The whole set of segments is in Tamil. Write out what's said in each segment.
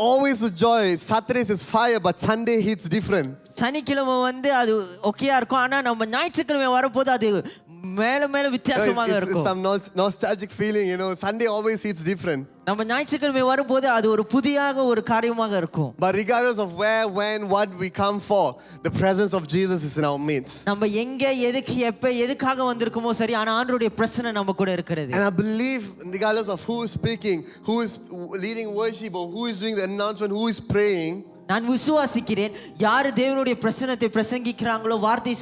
always a joy. Saturdays is fire, but Sunday hits different. சனிக்கிழமை வந்து அது ஓகேயா இருக்கும், ஆனா நம்ம ஞாயிற்றுக்கிழமை வரப்போது அது மேல மேல வித்தியாசமாக இருக்கும். Some nostalgic feeling, you know. Sunday always hits different. நம்ம ஞாயிற்றுக்கிழமை வரும்போது அது ஒரு புதியாக ஒரு காரியமாக இருக்கும். But regardless of where, when, what we come for, the presence of Jesus is in our midst. நம்ம எங்க எதுக்கு எப்ப எதுக்காக வந்திருக்கோமோ சரி, ஆனா ஆண்டவருடைய பிரசன்னை நம்ம கூட இருக்கிறது. And I believe regardless of who is speaking, who is leading worship, or who is doing the announcement, who is praying, நான் விசுவாசிக்கிறேன், யார் தேவனுடைய பிரசன்னத்தை பிரசங்கிக்கிறாங்களோ, வார்த்தை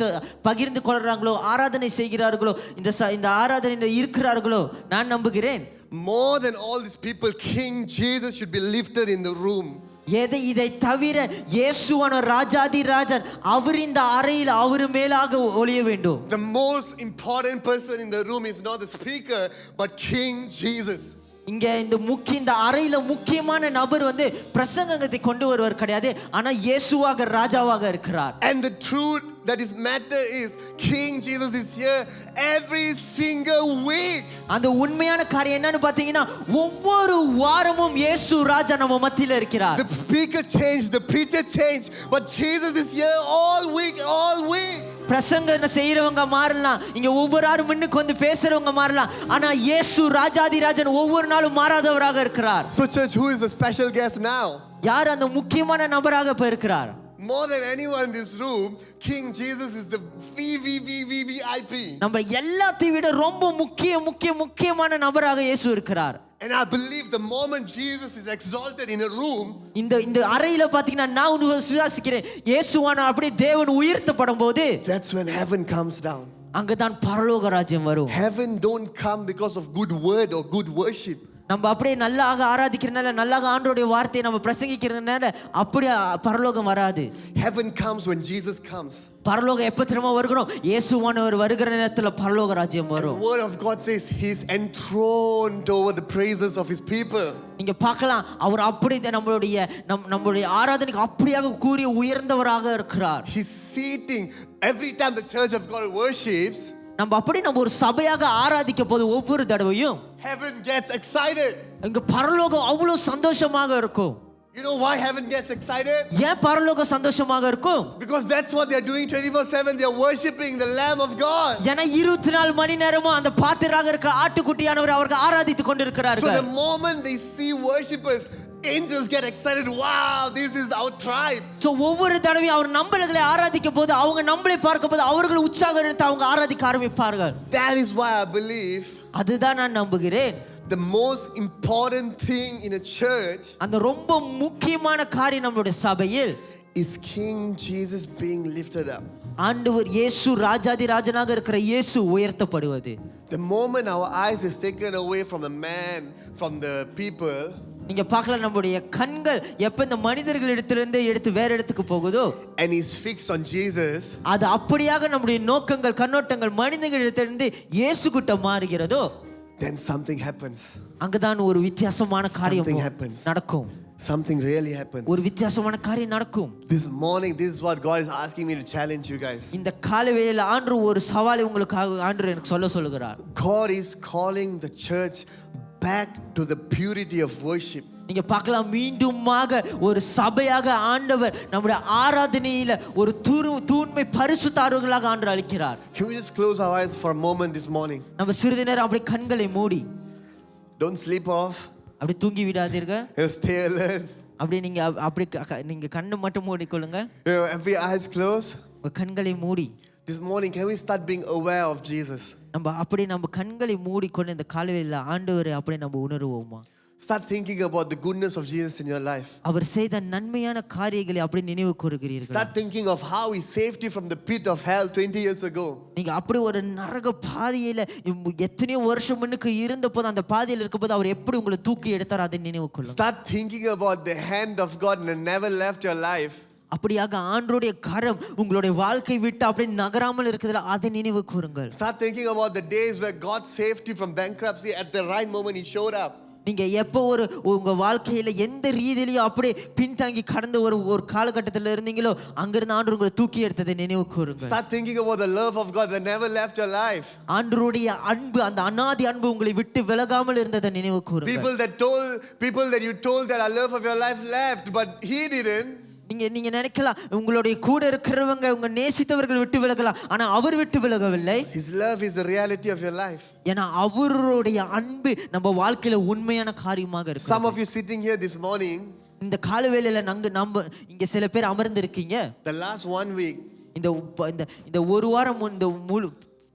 பகிர்ந்து கொள்றாங்களோ, ஆராதனை செய்கிறார்களோ, இந்த ஆராதனையில் இருக்கிறார்களோ, நான் நம்புகிறேன் more than all these people, King Jesus should be lifted in the room. இதை தவிர இயேசுவான ராஜாதி ராஜன் அவர் இந்த அறையில் அவர் மேலாக ஒளிய வேண்டும். The most important person in the room is not the speaker, but King Jesus. இங்க இந்த அறையில முக்கியமான நபர் வந்து பிரசங்கத்தை கொண்டு வருவர் கிடையாது, ஆனா இயேசுவாக ராஜாவாக இருக்கிறார். And the truth that is matter is King Jesus is here every single week. அந்த உண்மையான காரியம் என்னன்னு பாத்தீங்கன்னா, ஒவ்வொரு வாரமும் இயேசு ராஜா நம்ம மத்தியில இருக்கிறார். The speaker changed, the preacher changed, but Jesus is here all week. பிரசங்கம் செய்யறவங்க மாறலாம், இங்க ஒவ்வொரு ஆறு முன்னுக்கு வந்து பேசுறவங்க மாறலாம், ஆனா இயேசு ராஜாதி ராஜன் ஒவ்வொரு நாளும் மாறாதவராக இருக்கிறார். So church, who is the special guest now? யார் அந்த முக்கியமான நபராக இருக்கிறார்? More than anyone in this room, King Jesus is the VVVVVIP. நம்ம எல்லாத்தையும் விட ரொம்ப முக்கியமான நபராக இயேசு இருக்கிறார். And I believe the moment Jesus is exalted in a room, இந்த அறையில பாத்தீங்கன்னா நான் விசுவாசிக்கிறேன், இயேசுவான அப்படியே தேவன் உயர்த்தப்படும் போது, that's when heaven comes down. அங்கதான் பரலோக ராஜ்யம் வரும். Heaven don't come because of good word or good worship. நம்ம அப்படியே நல்லாக ஆராதிக்கிறனால, நல்லாக ஆண்டவருடைய வார்த்தையை நம்ம பிரசங்கிக்கிறதுனால அப்படியே பரலோகம் வராது. Heaven comes when Jesus comes. பரலோகம் எப்ப திரும்ப வருகிறோம்? இயேசுவானவர் வருகிற நேரத்துல பரலோக ராஜ்யம் வரும். The word of God says he is enthroned over the praises of his people. நீங்க பார்க்கலாம், அவர் அப்படியே நம்மளுடைய ஆராதனைக்கு அப்படியாக கூறிய உயர்ந்தவராக இருக்கிறார். He's seating every time the church of God worships. நம்ம ஒரு சபையாக ஆராதிக்க போது ஒவ்வொரு தடவையும் heaven gets excited. இங்க பரலோகம் அவ்வளவு சந்தோஷமாக இருக்கும். You know why heaven gets excited? ஏன் பரலோகம் சந்தோஷமாக இருக்கும்? Because that's what they are doing 24/7. They are worshiping the Lamb of God. ஏன்னா 24 மணி நேரமும் அந்த பாத்திரராக இருக்கிற ஆட்டுக்குட்டியானவரை அவர்கள் ஆராதித்து கொண்டிருக்கிறார்கள். So the moment they see worshipers, angels get excited. Wow, this is our tribe. So ஒவ்வொரு தடவையும் அவர் நம்மளை ஆராதிக்கும் போது, அவங்க நம்மளை பார்க்கும் போது அவர்கள் உற்சாகத்தை அவங்க ஆராதிக்க ஆரம்பிப்பார்கள். That is why I believe, அதுதான் நான் நம்புகிறேன், the most important thing in a church, அந்த ரொம்ப முக்கியமான காரியம் நம்மளுடைய சபையில், is King Jesus being lifted up. ஆண்டவர் இயேசு ராஜாதி ராஜனாக இருக்கிற இயேசு உயர்த்தப்படுவது. The moment our eyes is taken away from the man, from the people, நீங்க பார்க்கலாம், நம்முடைய கண்கள் எப்ப இந்த மனிதர்கள் இடத்திலிருந்து எடுத்து வேற இடத்துக்கு போகுதோ, and is fixed on Jesus, அது அப்படியாக நம்முடைய நோக்கங்கள் கண்ணோட்டங்கள் மனிதர்கள் இடத்திலிருந்து இயேசு கிட்ட மாறுகிறதோ, then something happens. அங்கதான் ஒரு வித்தியாசமான காரியம் நடக்கும். Something really happens. ஒரு வித்தியாசமான காரியம் நடக்கும். This morning, this is what God is asking me to challenge you guys. இந்த காலைவேளையில ஆண்டவர் ஒரு சவாலை உங்களுக்காக ஆண்டவர் எனக்கு சொல்லுகிறார். God is calling the church back to the purity of worship. நீங்க பார்க்கலாம், மீண்டுமாக ஒரு சபையாக ஆண்டவர் நம்முடைய ஆராதனையில ஒரு தூய்மை பரிசுத்தர்களாக ஆண்டவர் அளிக்கிறார். Can we just close our eyes for a moment this morning? நம்ம சிறிது நேரம் அப்படியே கண்களை மூடி, don't sleep off, அப்படியே தூங்கி விடாதீர்கள், stay alert. அப்படியே நீங்க கண்ணை மட்டும் மூடிக்கொள்ளுங்க. Every eyes closed, கண்களை மூடி. this morning can we start being aware of Jesus? நம்ம கண்களை மூடிக்கொண்டு இந்த காலையில ஆண்டவரை அப்படியே நம்ம உணர்வோமா? Start thinking about the goodness of Jesus in your life. அவர் செய்த நன்மையான காரியங்களை அப்படியே நினைவு கூறுகிறீர்கள். Start thinking of how he saved you from the pit of hell 20 years ago. நீங்க அப்படியே ஒரு நரக பாதையில எத்தனையோ வருஷம் முன்னுக்கு இருந்தபோது, அந்த பாதையில இருக்கும்போது அவர் எப்படி உங்களை தூக்கி எடுத்தார், அதை நினைவு கொள்ளுங்க. Start thinking about the hand of God and never left your life. அப்படியாக ஆண்டவருடைய கரம் உங்களுடைய வாழ்க்கை விட்டு அப்படியே நகராமல் இருக்குதுல, அதை நினைவு கூறுங்கள். Start thinking about the days where God saved you from bankruptcy at the right moment he showed up. நீங்க எப்போ உங்க வாழ்க்கையில எந்த ரீதியிலையும் அப்படியே பின்தாங்கி கடந்த ஒரு காலகட்டத்தில் இருந்தீங்களோ அங்கிருந்து ஆண்டவர் உங்களை தூக்கி எடுத்ததை நினைவு கூறுங்க. Start thinking about the love of God that never left your life. ஆண்டவருடைய அன்பு, அந்த அநாதி அன்பு உங்களை விட்டு விலகாமல் இருந்ததை நினைவு கூறுங்க. People that you told that our love of your life left, but He didn't. நீங்க நினைக்கலாம் உங்களுடைய கூட இருக்கிறவங்க உங்க நேசித்தவர்கள் விட்டு விலகலாம், ஆனா அவர் விட்டு விலகவில்லை. His love is the reality of your life. ஏன்னா அவருடைய அன்பு நம்ம வாழ்க்கையில உண்மையான காரியமாக இருக்கு. Some of you sitting here this morning, இந்த காலவேளையில நம்ம இங்க சில பேர் அமர்ந்து இருக்கீங்க. the last 1 week, இந்த ஒரு வாரம்,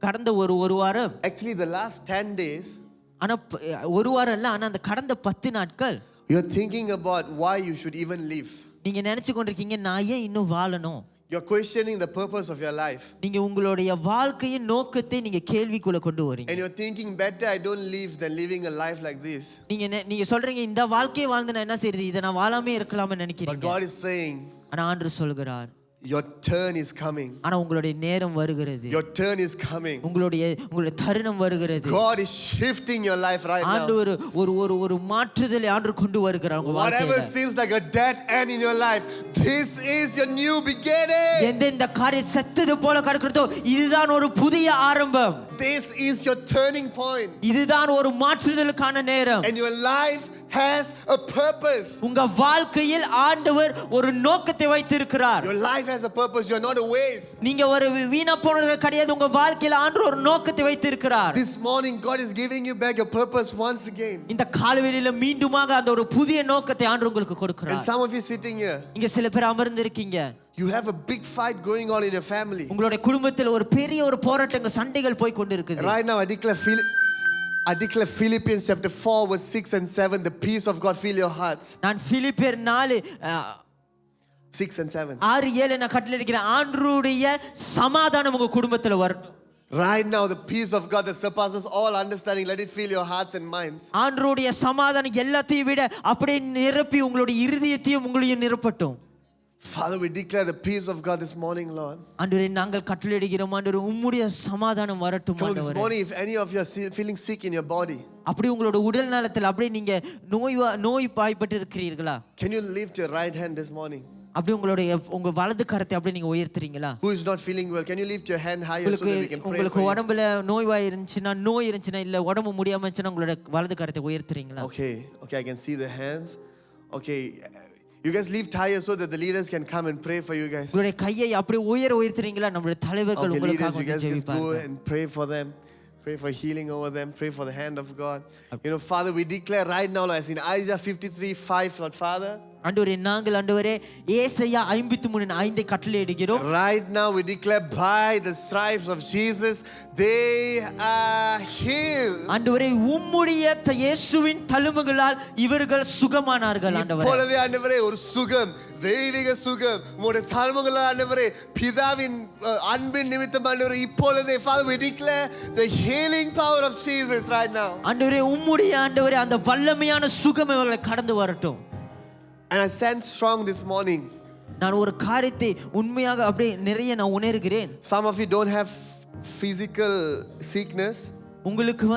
கடந்த ஒரு வாரம், actually the last 10 days, ஆனா ஒரு வாரம் இல்ல, ஆனா அந்த கடந்த 10 நாட்கள் you're thinking about why you should even live. நீங்க நினைச்சு கொண்டிருக்கீங்க நான் ஏன் இன்னும் வாழணும். You're questioning the purpose of your life. நீங்க உங்களுடைய வாழ்க்கையின் நோக்கத்தை நீங்க கேள்விக்குள்ள கொண்டு வரீங்க. And you're thinking, better I don't live than living a life like this. நீங்க சொல்றீங்க இந்த வாழ்க்கையை வாழ்ந்து நான் என்ன செய்யறது, இதை நான் வாழாமே இருக்கலாம்னு நினைக்கிறீங்க. But God is saying, ஆனா ஆண்டவர் சொல்கிறார், your turn is coming. ஆனா உங்களுடைய நேரம் வருகிறது. Your turn is coming. உங்களுடைய தருணம் வருகிறது. God is shifting your life right now. ஆண்டவர் ஒரு மாற்றுதலை ஆண்டவர் கொண்டு வருகிறார் உங்க வாழ்க்கையில. Whatever seems like a dead end in your life, this is your new beginning. எந்த காரியம் செத்தது போல கிடக்கிறதோ இதுதான் ஒரு புதிய ஆரம்பம். This is your turning point. இதுதான் ஒரு மாற்றுதலுக்கான நேரம். And your life has a purpose. உங்க வாழ்க்கையில் ஆண்டவர் ஒரு நோக்கத்தை வைத்திருக்கிறார். Your life has a purpose. You're not a waste. நீங்க ஒரு வீணா போனவர்கள் கிடையாது. உங்க வாழ்க்கையில் ஆண்டவர் ஒரு நோக்கத்தை வைத்திருக்கிறார். This morning God is giving you back your purpose once again. இந்த காலவெளியில மீண்டுமாக அந்த ஒரு புதிய நோக்கத்தை ஆண்டவர் உங்களுக்கு கொடுக்கிறார். And some of you sitting here, இங்க சில பேர் அமர்ந்து இருக்கீங்க. you have a big fight going on in your family. உங்களுடைய குடும்பத்தில் ஒரு பெரிய ஒரு போராட்டங்க சண்டைகள் போய் கொண்டிருக்குது. Right now I declare Philippians chapter 4 verse 6 and 7, the peace of God fill your hearts. நான் பிலிப்பியர் 4 6 and 7. 6-7 நான் கட்டளையிடுகிறேன், ஆண்டவருடைய சமாதானம் உங்க குடும்பத்துல வரட்டும். Right now the peace of God that surpasses all understanding, let it fill your hearts and minds. ஆண்டவருடைய சமாதானம் எல்லாத்தையும் விட அப்படியே நிரப்பி உங்களுடைய இருதயத்தையும் உங்களையும் நிரப்பட்டும். Father, we declare the peace of God this morning, Lord. ஆண்டவரே நாங்கள் கட்டளையிடுகிறோம் ஆண்டவரே உம்முடைய சமாதானம் வரட்டும் This ஆண்டவரே. morning, if any of you are feeling sick in your body, அப்படி உங்களோட உடல் நலத்தில் அப்படியே நீங்க நோய் பாய்பட்டு இருக்கிறீர்களா, can you lift your right hand this morning? அப்படி உங்க வலது கரத்தை அப்படியே நீங்க உயர்த்துறீங்களா? Who is not feeling well, can you lift your hand higher so that we can pray உங்களுக்கு for you? உடம்புல நோய் இருந்துச்சுன்னா இல்ல உடம்பு முடியாம இருந்துச்சுன்னா உங்களோட வலது கரத்தை உயர்த்துறீங்களா? Okay, I can see the hands. Okay, you guys lift higher so that the leaders can come and pray for you guys. உங்களுடைய கையை அப்படியே உயர்த்துறீங்களா? நம்மளுடைய தலைவர்கள் Okay, leaders, உங்களுக்காக you guys just go ஜெபிப்பாங்க. and pray for them. Pray for healing over them. Pray for the hand of God. You know, Father, we declare right now, as in Isaiah 53:5, Lord Father. ஆண்டவரே நாங்கள் ஆண்டவரே ஏசாயா 53:5 கட்டளையிடுகிறோம். Right now we declare by the stripes of Jesus they are healed. ஆண்டவரே உம்முடைய இயேசுவின் தழும்புகளால் இவர்கள் சுகமானார்கள் ஆண்டவரே. இப்பொழுது ஆண்டவரே ஒரு சுகம், தெய்வீக சுகம் உம்முடைய தழும்புகளால் ஆண்டவரே பிதாவின் அன்பின் நிமித்தம் ஆண்டவரே இப்பொழுதே Father we declare the healing power of Jesus right now. ஆண்டவரே உம்முடைய ஆண்டவரே அந்த வல்லமையான சுகம் இவர்களை கடந்து வரட்டும். And I sense strong this morning. நான் ஒரு காரியத்தை உண்மையாக அப்படியே நிறைய நான் உணர்கிறேன். Some of you don't have physical sickness. உங்களுக்கு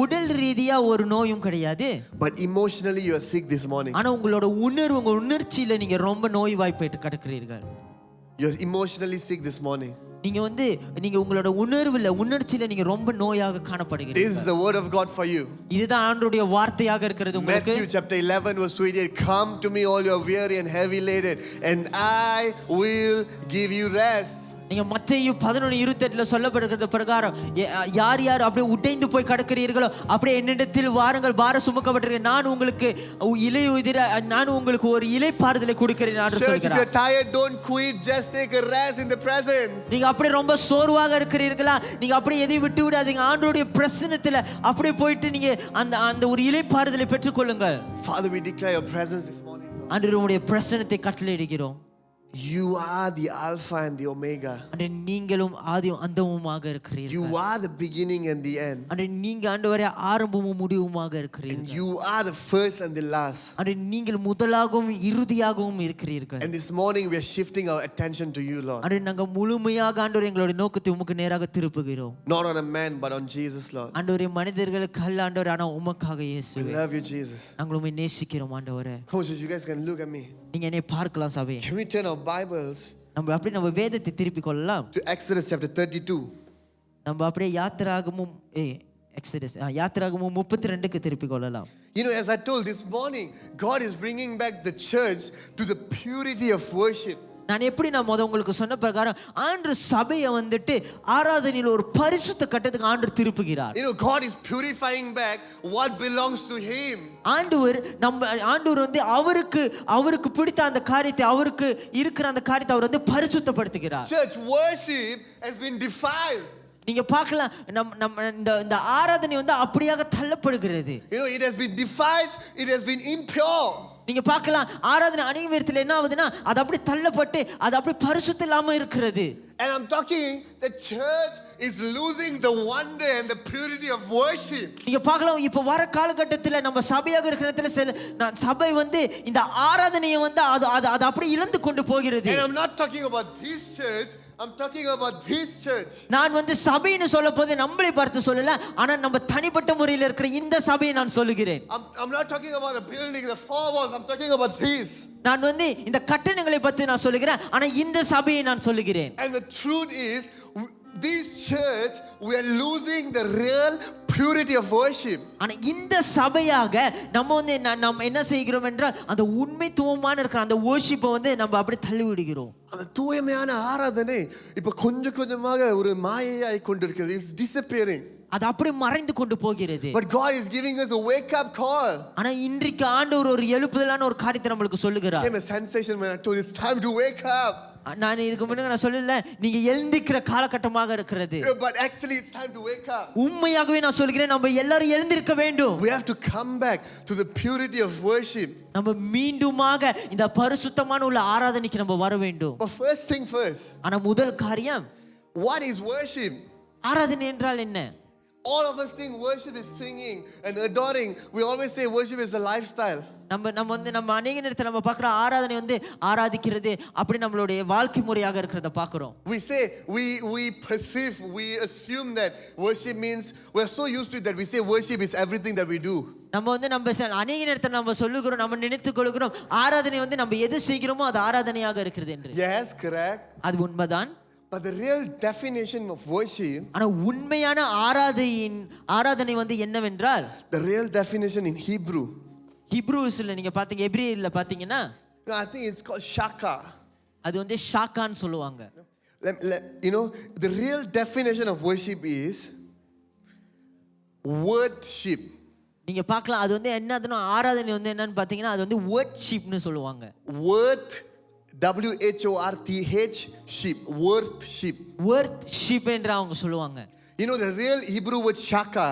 உடல் ரீதியா ஒரு நோயும் கிடையாது. But emotionally you are sick this morning. ஆனா உங்களோட உங்க உணர்ச்சியில நீங்க ரொம்ப நோய் வாய்ப்பட்டு கிடக்கிறீர்கள். You are emotionally sick this morning. நீங்க உங்களோட உணர்ச்சியில நீங்க ரொம்ப நோயாக காணப்படுகிறீர்கள். This is the word of God for you. இதுதான் ஆண்டவருடைய வார்த்தையாக இருக்கிறது உங்களுக்கு. Matthew chapter 11 verse 28, come to me all you are weary and heavy laden and I will give you rest. நீங்க மத்தேயு 11:28ல சொல்லப்படுகிறது பிரகாரம் யார் அப்படியே உடைந்து போய் கிடக்கிறீர்களோ அப்படியே என்னிடத்தில் வாருங்கள் பார சுமக்கப்பட்டிருக்க நான் உங்களுக்கு ஒரு இளைப்பாறுதலை கொடுக்கிறேன் என்று சொல்கிறார். If you're tired, don't quit, just take a rest in the presence. நீங்க அப்படியே ரொம்ப சோர்வாக இருக்கிறீர்களா, நீங்க அப்படியே எதையும் விட்டு விடாதீங்க. ஆண்டவருடைய பிரசன்னத்துல அப்படியே போயிட்டு நீங்க அந்த ஒரு இளைப்பாறுதலை பெற்றுக்கொள்ளுங்கள். Father, we declare your presence this morning. ஆண்டவருடைய பிரசன்னத்தை கட்டளையிடுகிறோம். You are the Alpha and the Omega. அன்றே நீங்களும் ஆதியும் அந்தமுமாக இருக்கிறீர்கள். You are the beginning and the end. அன்றே நீங்க ஆண்டவரே ஆரம்பமும் முடிவுமாக And இருக்கிறீர்கள். you are the first and the last. அன்றே நீங்கள் முதலாகவும் இறுதியாகவும் இருக்கிறீர்கள். And this morning we are shifting our attention to you, Lord. அன்றே நாங்கள் முழுமையாக ஆண்டவரே எங்களுடைய நோக்கத்தை உமக்கு நேராக திருப்புகிறோம். Not on a man but on Jesus, Lord. ஆண்டவரே மனிதர்களுக்கு அல்ல ஆண்டவரே ஆனா உமக்காக We இயேசுவே. love you, Jesus. நாங்கள் உம்மை நேசிக்கிறோம் ஆண்டவரே. Come on, you guys can look at me. நீங்க என்னை பார்க்கலாம் சபையே. Can we turn our Bibles நம்ம வேதத்தை திருப்பி கொள்ளலாம். to Exodus chapter 32? நம்ம அப்படியே யாத்திராகமும் எக்ஸோடஸ் யாத்திராகமும் 32க்கு திருப்பி கொள்ளலாம். You know, as I told this morning, God is bringing back the church to the purity of worship. நான் எப்படி நான் உங்களுக்கு சொன்ன பிரகாரம் ஆண்டு சபையை வந்துட்டு ஆராதனையில் ஒரு பரிசுத்த கட்டத்துக்கு ஆண்டு திருப்புகிறார். You know, God is purifying back what belongs to Him. ஆண்டவர் வந்து அவருக்கு பிடித்த அந்த காரியத்தை அவருக்கு இருக்கிற அந்த காரியத்தை அவர் வந்து பரிசுத்தப்படுத்துகிறார். Church worship has been defiled. நீங்க பார்க்கலாம் நம்ம இந்த ஆராதனை வந்து அப்படியாக தள்ளப்படுகிறது. You know, it has been defiled, it has been impure. நீங்க பார்க்கலாம் ஆராதனை அநேக விதத்துல என்ன ஆகுதுன்னா அது அப்படி தள்ளப்பட்டு அது அப்படி பரிசுத்தம் இல்லாம இருக்கிறது. And I'm talking the church is losing the wonder and the purity of worship. நீங்க பார்க்கலாம் இப்ப வர காலகட்டத்துல நம்ம சபையாக இருக்கிற இடத்துல சபை வந்து இந்த ஆராதனையை வந்து அது அப்படி இழந்து கொண்டு போகிறது. And I'm not talking about this church, I'm talking about this church. நான் வந்து சபைன்னு சொல்லப்போது நம்மளை பார்த்து சொல்லல, ஆனா நம்ம தனிப்பட்ட முறையில் இருக்கிற இந்த சபையை நான் சொல்லுகிறேன். I'm not talking about the building, the four walls, I'm talking about this. நான் வந்து இந்த கட்டடங்களை பத்தி நான் சொல்லுகிறேன், ஆனா இந்த சபையை நான் சொல்லுகிறேன். And the truth is, this church, we are losing the real purity of worship. ஆனா இந்த சபையாக நம்ம என்ன செய்கிறோம் என்றால் அந்த உண்மைத்துவமான இருக்கிற அந்த worship-ஐ வந்து நம்ம அப்படியே தள்ளி விடுகிறோம். அந்த தூய்மையான ஆராதனை இப்ப கொஞ்சமாக ஒரு மாயையாய் கொண்டிருக்கிறது. It's disappearing. அது அப்படி மறைந்து கொண்டு போகிறது. But God is giving us a wake up call. ஆனா இன்றைக்கு ஆண்டவர் ஒரு எழுப்புதலான ஒரு காரியத்தை நமக்கு சொல்லுகிறார். It came a sensation when I told you it's time to wake up. நான் இதுக்கு முன்னாடி நான் சொல்லல நீங்க எழுந்திருக்கிற காலகட்டமாக இருக்கிறது. But actually it's time to wake up. உண்மையாகவே நான் சொல்கிறேன் நம்ம எல்லாரும் எழுந்திருக்க வேண்டும். We have to come back to the purity of worship. நம்ம மீண்டுமாக இந்த பரிசுத்தமான உள்ள ஆராதனைக்கு நம்ம வர வேண்டும். But first thing first. ஆனா முதல் காரியம் what is worship? ஆராதனை என்றால் என்ன? All of us think worship is singing and adoring. We always say worship is a lifestyle. நம்ம அநேக நேரத்துல நம்ம பார்க்குற ஆராதனை வந்து ஆராதிக்கிறது அப்படி நம்மளுடைய வாழ்க்கை முறையாக இருக்கிறத பார்க்கிறோம். We say we perceive, we assume that worship means we're so used to it that we say worship is everything that we do. நம்ம அநேக நேரத்துல நம்ம சொல்லுகிறோம், நம்ம நினைத்துக் கொள்கிறோம் ஆராதனை வந்து நம்ம எது செய்கிறோமோ அது ஆராதனையாக இருக்கிறது என்று. Yes, correct. அது உண்மைதான். But the real definition of worship, ஆனா உண்மையான ஆராதனை வந்து என்னவென்றால், the real definition in Hebrew, ஹீப்ரூஸ்ல நீங்க பாத்தீங்க, எபிரேயர்ல பாத்தீங்கன்னா I think it's called shaka. அது வந்து ஷாக்கான்னு சொல்லுவாங்க. You know, the real definition of worship is worship. நீங்க பார்க்கலாம் அது வந்து என்னதுன்னா ஆராதனை வந்து என்னன்னு பாத்தீங்கன்னா அது வந்து வர்ஷிப்னு சொல்லுவாங்க. WHORTH sheep, worship என்று அவங்க சொல்லுவாங்க. You know the real Hebrew word shaka,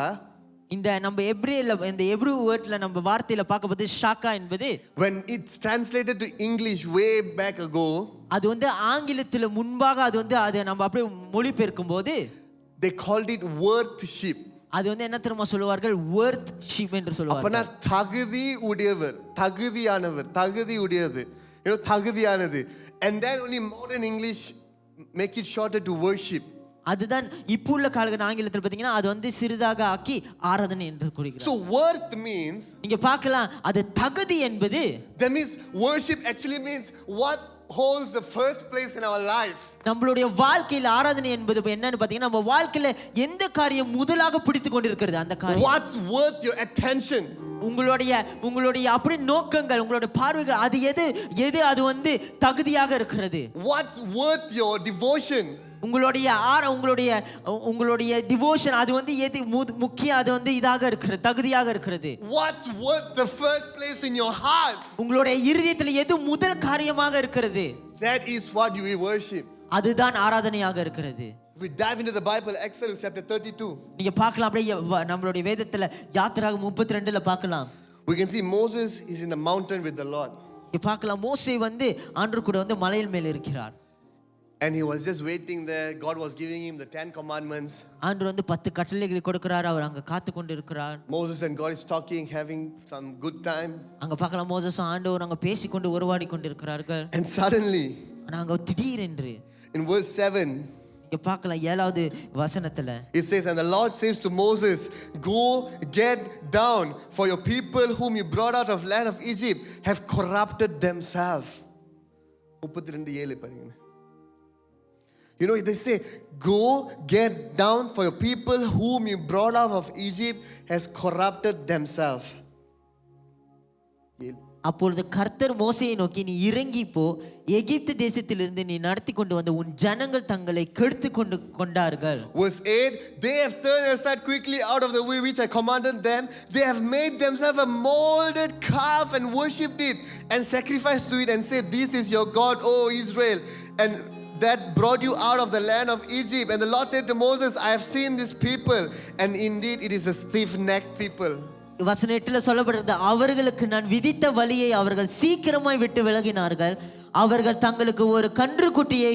இந்த நம்ம எபிரேயர்ல இந்த எபிரூ வேர்ட்ல நம்ம வார்த்தையில பார்க்கும்போது ஷாக்கா என்பது when it's translated to English way back ago, அது வந்து ஆங்கிலத்துல முன்பாக அது வந்து அதை நம்ம அப்படியே மொழிபெயர்க்கும்போது they called it worship. அது வந்து என்ன தெரியுமா சொல்லுவார்கள்? worship என்று சொல்லுவார்கள். அப்பனா தகுதி உடையவர், தகுதியானவர், தகுதி உடையது, you know, தகுதியானது. And then only modern English make it shorter to worship. அதுதான் இப்போ உள்ள காலகட்ட ஆங்கிலத்தில் பாத்தீங்கன்னா அது வந்து சிறிதாக ஆக்கி ஆராதனை என்று கூறுகிறார். So worth means, நீங்க பார்க்கலாம் அது தகுதி என்பது, that means worship actually means what holds the first place in our life. நம்மளுடைய வாழ்க்கையில் ஆராதனை என்பது என்னன்னு பாத்தீங்கன்னா நம்ம வாழ்க்கையில எந்த காரியம் முதலாக பிடித்து கொண்டிருக்கிறது அந்த காரியம். What's worth your attention? உங்களுடைய அப்படி நோக்கங்கள், உங்களுடைய பார்வைகள், அது எது அது வந்து தகுதியாக இருக்கிறது. What's worth your devotion? உங்களுடைய டிவோஷன் அது வந்து எது முக்கியம், அது வந்து இதாக இருக்கிறது, தகுதியாக இருக்கிறது. What's worth the first place in your heart? உங்களுடைய இருதயத்தில் எது முதல் காரியமாக இருக்கிறது. That is what you worship. அதுதான் ஆராதனையாக இருக்கிறது. We dive into the Bible, Exodus chapter 32. நீங்க பார்க்கலாம் அப்படியே நம்மளுடைய வேதத்துல யாத்திராகமம் 32ல பார்க்கலாம். We can see Moses is in the mountain with the Lord. இங்க பார்க்கலாம் மோசே வந்து ஆண்டவர் கூட வந்து மலையின் மேல் இருக்கிறார். And he was just waiting there. God was giving him the 10 commandments. ஆண்டவர் வந்து 10 கட்டளைகளை கொடுக்கிறார். அவர் அங்க காத்து கொண்டு இருக்கிறார். Moses and God is talking, having some good time. அங்க பார்க்கலாம் மோசேஸும் ஆண்டவர் அங்க பேசிக்கொண்டு உறவாடி கொண்டு இருக்கிறார்கள். And suddenly, ஆனா அங்க திடீரென்று in verse 7, இங்க பார்க்கலாம் 7வது வசனத்துல it says, and the Lord says to Moses, go get down, for your people whom you brought out of land of Egypt have corrupted themselves. 32:7 பாருங்க. You know, they say, go get down, for your people whom you brought out of Egypt has corrupted themselves. அப்பொழுது கர்த்தர் மோசேயை நோக்கி, நீ இறங்கி போ, எகிப்து தேசத்திலிருந்து நீ நடத்தி கொண்டு வந்த உன் ஜனங்கள் தங்களை கெடுத்து கொண்டார்கள். Verse 8, they have turned aside quickly out of the way which I commanded them. They have made themselves a molded calf and worshipped it and sacrificed to it and said, this is your God, O Israel, and that brought you out of the land of Egypt. And the Lord said to Moses, I have seen this people, and indeed it is a stiff-necked people. வசனம் 8ல சொல்லப்படுறது, அவர்களுக்கு நான் விதித்த வழியை அவர்கள் சீக்கிரமாய் விட்டு விலகினார்கள். அவர்கள் தங்களுக்கு ஒரு கன்றுக்குட்டியை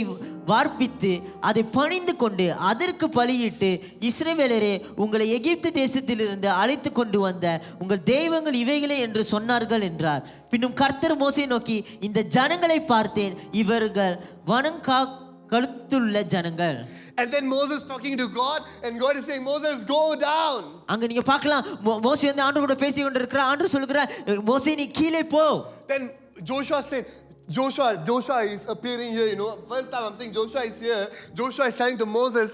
வார்ப்பித்து அதை பணிந்து கொண்டு அதற்கு பலியிட்டு, இஸ்ரவேலரே, உங்களை எகிப்து தேசத்திலிருந்து அழைத்து கொண்டு வந்த உங்கள் தெய்வங்கள் இவைகளே என்று சொன்னார்கள் என்றார். பின்னும் கர்த்தர் மோசேயை நோக்கி, இந்த ஜனங்களை பார்த்தேன், இவர்கள் கழுத்துள்ள ஜனங்கள். And then Moses talking to God, and God is saying, Moses, go down. அங்க நீங்க பார்க்கலாம் மோசே வந்து ஆண்டவர் கூட பேசி கொண்டிருக்கிறார். ஆண்டவர் சொல்லுகிறார், மோசே நீ கீழே போ. Then Joshua said, Joshua is appearing here, you know. First time I'm saying Joshua is here. Joshua is telling to Moses,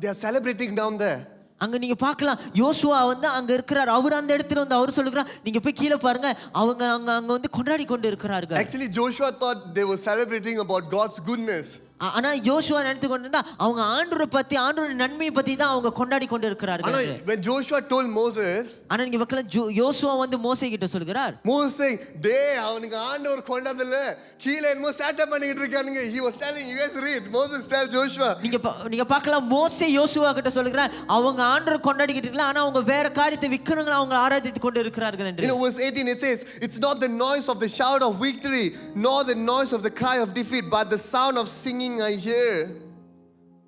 they are celebrating down there. அங்க நீங்க பார்க்கலாம் யோசுவா வந்து அங்க இருக்கிறார். அவர் அந்த இடத்துல வந்து அவர் சொல்லுகிறார், நீங்க போய் கீழே பாருங்க, அவங்க அங்க வந்து கொண்டாடி கொண்டு இருக்கிறார்கள். Actually Joshua thought they were celebrating about God's goodness. ஆனா யோசுவா நினைத்து கொண்டிருந்தா அவங்க ஆண்டவரை பத்தி, ஆண்டவருடைய நன்மையை பத்தி தான் அவங்க கொண்டாடி கொண்டு இருக்கிறார்கள். When Joshua told Moses, ஆனா நீங்க பார்க்கலாம் யோசுவா வந்து மோசே கிட்ட சொல்கிறார், Moses saying, டேய் அவனுக்கு ஆண்டவர் கொண்டாடல, கீழே என்னமோ சேட்டை பண்ணிட்டு இருக்கானுங்க. He was telling, you guys read, Moses tell Joshua. நீங்க பார்க்கலாம் மோசே யோசுவா கிட்ட சொல்கிறார், அவங்க ஆண்டவர் கொண்டாடிக்கிட்டு இருக்கலாம், ஆனா அவங்க வேற காரியத்தை விக்கிரங்களை அவங்க ஆராதித்து கொண்டு இருக்கிறார்கள் என்று. You know, verse 18 it says, it's not the noise of the shout of victory, nor the noise of the cry of defeat, but the sound of singing I hear.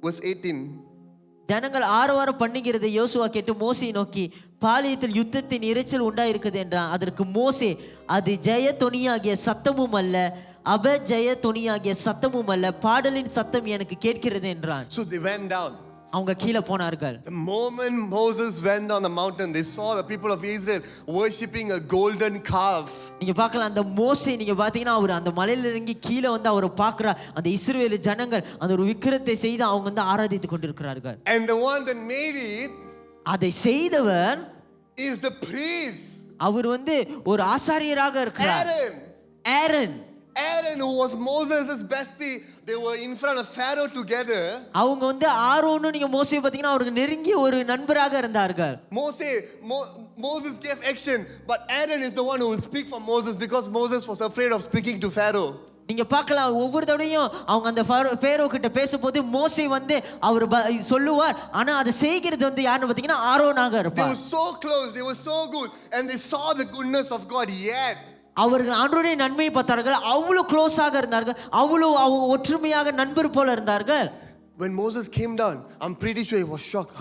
Verse 18, ஜனங்கள் ஆரவாரம் பண்ணுகிறதை யோசுவா கேட்டு மோசேயை நோக்கி, பாளையத்தில் யுத்தத்தின் இரைச்சல் உண்டாயிருக்குது என்றான். அதற்கு மோசே, அது ஜெய தொனியாகிய சத்தமும் அல்ல, அபஜெய தொனியாகிய சத்தமும் அல்ல, பாடலின் சத்தம் எனக்கு கேட்கிறது என்றான். so they went down. அவங்க கீழே போனார்கள். The moment Moses went down the mountain, they saw the people of Israel worshiping a golden calf. நீங்க பார்க்கலாம் அந்த மோசே, நீங்க பாத்தீங்கன்னா அவர் அந்த மலையில இறங்கி கீழே வந்து அவர் பார்க்கிறார். அந்த இஸ்ரவேல் ஜனங்கள் அந்த ஒரு விக்கிரத்தை செய்து அவங்க வந்து ஆராதித்து கொண்டிருக்கிறார்கள். And the one that made it, அதை செய்தவர் is the priest. அவர் வந்து ஒரு ஆசாரியராக இருக்கிறார். Aaron, who was Moses' bestie, they were in front of Pharaoh together. அவங்க வந்து ஆரோனும் நீங்க மோசே பாத்தீங்கன்னா அவருக்கு நெருங்கிய ஒரு நண்பராக இருந்தார்கள். Moses gave action, but Aaron is the one who will speak for Moses because Moses was afraid of speaking to Pharaoh. நீங்க பார்க்கலாம் ஒவ்வொரு தடவையும் அவங்க அந்த பேரோ கிட்ட பேசும்போது மோசே வந்து அவர் சொல்லுவார், ஆனா அதை செய்கிறது வந்து யாருன்னு பாத்தீங்கன்னா ஆரோனாக இருப்பார். They were so close, they were so good, and they saw the goodness of God. Yet அவர்கள் ஆண்டவருடைய நன்மையை பார்த்தார்கள், அவ்வளவு க்ளோஸாக இருந்தார்கள், அவ்வளவு ஒற்றுமையாக நண்பர் போல இருந்தார்கள். When Moses came down, I'm pretty sure he was shocked.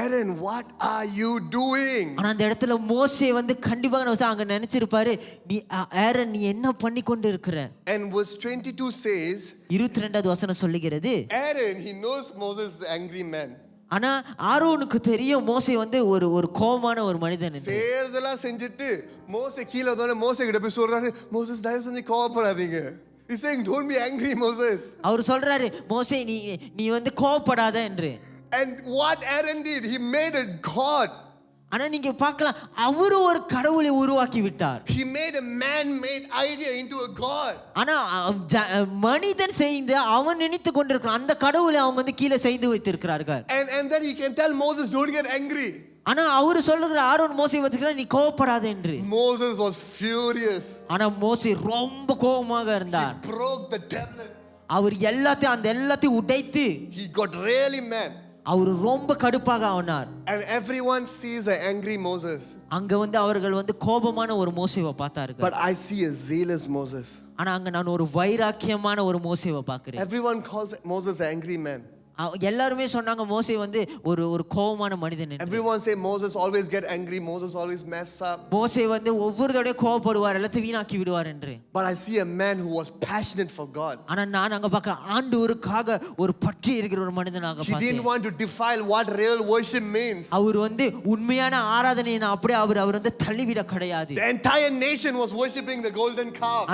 Aaron, what are you doing? ஆனா அந்த இடத்துல மோசே வந்து கண்டிப்பாக அங்க நினைச்சிருப்பாரு, நீ ஆரோன் நீ என்ன பண்ணி கொண்டு இருக்கிற. And verse 22 says, 22வது வசனம் சொல்லுகிறது, Aaron, he knows Moses is the angry man. ஆனா ஆரோனுக்கு தெரியும் மோசே வந்து ஒரு கோபமான ஒரு மனிதன். சேதெல்லாம் செஞ்சிட்டு மோசே கீழே வந்தோடனே மோசே கிட்ட போய் சொல்றாரு, மோசஸ் தயவு செஞ்சு கோபப்படாதீங்க. He's saying, don't be angry, Moses. அவர் சொல்றாரு, மோசே நீ வந்து கோபப்படாத என்று. And what Aaron did, he made a god. ஆனா நீங்க பார்க்கலாம் அவரு ஒரு கடவுளை உருவாக்கி விட்டார். He made a man-made idea into a god. ஆனா மனிதன் செய்து அவன் நினைத்து கொண்டிருக்கிறான் அந்த கடவுளை அவங்க வந்து கீழே செய்து வைத்திருக்கிறார்கள். And then he can tell Moses, don't get angry. ஆனா அவரு சொல்லுகிற ஆரோன் மோசே வச்சுக்கிறான், நீ கோபப்படாத என்று. Moses was furious. ஆனா மோசே ரொம்ப கோபமாக இருந்தார். He broke the tablets. அவர் எல்லாத்தையும் உடைத்து he got really mad. அவர் ரொம்ப கடுப்பாக ஆனார். And everyone sees an angry Moses. அங்க வந்து அவர்கள் வந்து கோபமான ஒரு மோசேவை பார்த்தார்கள். But I see a zealous Moses. ஆனா அங்க நான் ஒரு வைராக்கியமான ஒரு மோசேவை பார்க்கிறேன். Everyone calls Moses an angry man. எல்லாருமே சொன்னாங்க மோசே வந்து ஒரு ஒரு கோபமான மனிதன் என்று. Everyone say Moses always get angry, Moses always mess up. மோசே வந்து ஒவ்வொரு தடவை கோபப்படுவார், எல்லாத்தையும் வீணாக்கி விடுவார் என்று. But I see a man who was passionate for God. ஆனா நான் அங்க பார்க்க ஆண்டவருக்காக ஒரு பற்றி இருக்கிற ஒரு மனிதனாக He பார்த்தேன். didn't want to defile what real worship means. அவர் வந்து உண்மையான ஆராதனையை அப்படியே அவர் வந்து தள்ளிவிட கிடையாது. The entire nation was worshiping the golden calf.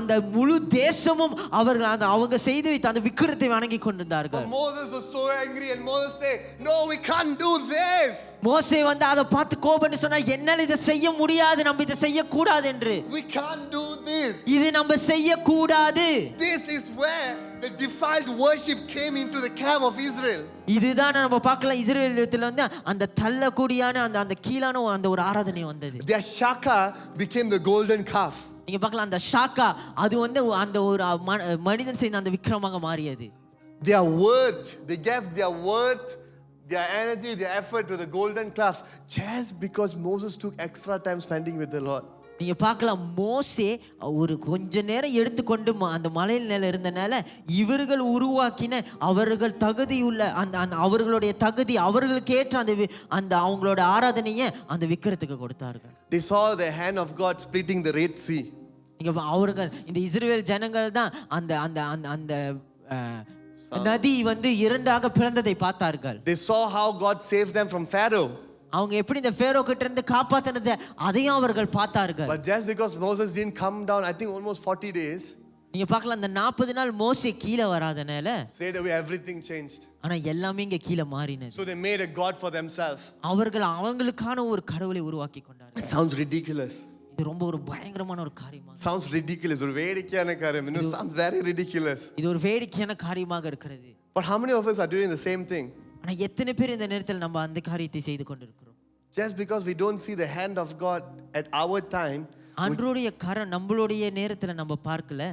அந்த முழு தேசமும் அவர்கள் அவங்க செய்து வைத்த அந்த விக்கிரத்தை வணங்கி கொண்டிருந்தார்கள். Moses was so angry and Moses said, "No, we can't do this." மோசே வந்து அதை பார்த்து கோபப்பட்டு சொன்னா என்னால இதை செய்ய முடியாது, நம்ம இதை செய்ய கூடாது என்று. We can't do this. இது நம்ம செய்ய கூடாது. This is where the defiled worship came into the camp of Israel. இதுதான் நம்ம பார்க்கலாம் இஸ்ரவேலியத்துல வந்து அந்த தள்ளக்கூடியான அந்த கீழான அந்த ஒரு ஆராதனை வந்தது. Their shaka became the golden calf. நீங்க பார்க்கலாம் அந்த ஷாக்கா அது வந்து அந்த ஒரு மனிதன் செய்த அந்த விக்கிரமாக மாறியது. Their worth, they gave their worth, their energy, their effort to the golden calf just because Moses took extra time spending with the Lord. நீங்க பார்க்கலாம் மோசே ஒரு கொஞ்ச நேரம் எடுத்துக்கொண்டு அந்த மலையில் நில இருந்தனால இவர்கள் உருவாக்கின அவர்கள் தகுதியுள்ள அந்த அவர்களுடைய தகுதி அவர்களுக்கு ஏற்ற அந்த அவங்களோட ஆராதனையை அந்த விக்கிரத்துக்கு கொடுத்தார்கள். They saw the hand of God splitting the Red Sea. நீங்க அவர்கள் இந்த இஸ்ரவேல் ஜனங்கள் தான் அந்த அந்த அந்த நதி வந்து இரண்டாக பிளந்ததை பார்த்தார்கள். They saw how God saved them from Pharaoh. அவங்க எப்படி இந்த ஃபேரோ கிட்ட இருந்து காப்பாத்தினதை அதையும் அவர்கள் பார்த்தார்கள். But just because Moses didn't come down, I think almost 40 days. நீங்க பார்க்கலாம் அந்த 40 நாள் மோசே கீழ வராதனால straight away everything changed. ஆனா எல்லாமே இங்க கீழ மாறினது. So they made a god for themselves. அவர்கள் அவங்களுக்கான ஒரு கடவுளை உருவாக்கி கொண்டார்கள். It sounds ridiculous. இது ரொம்ப ஒரு பயங்கரமான ஒரு காரியமா. Sounds ridiculous. ஒரு வேடிக்கையான காரியம். It sounds very ridiculous. இது ஒரு வேடிக்கையான காரியமாக இருக்கிறது. But how many of us are doing the same thing? ஆனா எத்தனை பேர் இந்த நேரத்தில் நம்ம அந்த காரியத்தை செய்து கொண்டிருக்கிறோம்? Just because we don't see the hand of God at our time, ஆண்டவருடைய கரம் நம்மளுடைய நேரத்துல நம்ம பார்க்கல.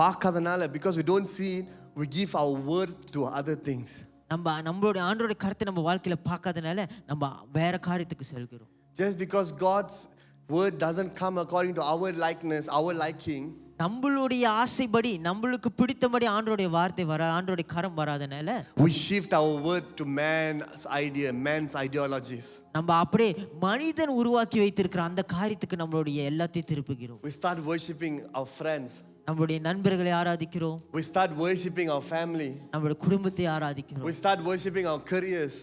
பார்க்காதனால because we don't see it, we give our worth to other things. நம்மளுடைய ஆண்டவருடைய கரத்தை நம்ம வாழ்க்கையில பார்க்காதனால நம்ம வேற காரியத்துக்கு செல்கிறோம். Just because God's word doesn't come according to our likeness, our liking, நம்மளுடைய ஆசைப்படி நம்மளுக்கு பிடித்தபடி ஆண்டவருடைய வார்த்தை ஆண்டவருடைய கரம் வராதனால we shift our word to man's idea, man's ideologies. நம்ம அப்படியே மனிதன் உருவாக்கி வைத்திருக்கிற அந்த காரியத்துக்கு நம்மளுடைய எல்லாத்தையும் திருப்புகிறோம். We start worshiping our friends. நம்மளுடைய நண்பர்களை ஆராதிக்கிறோம். We start worshiping our family. நம்மளுடைய குடும்பத்தை ஆராதிக்கிறோம். We start worshiping our careers.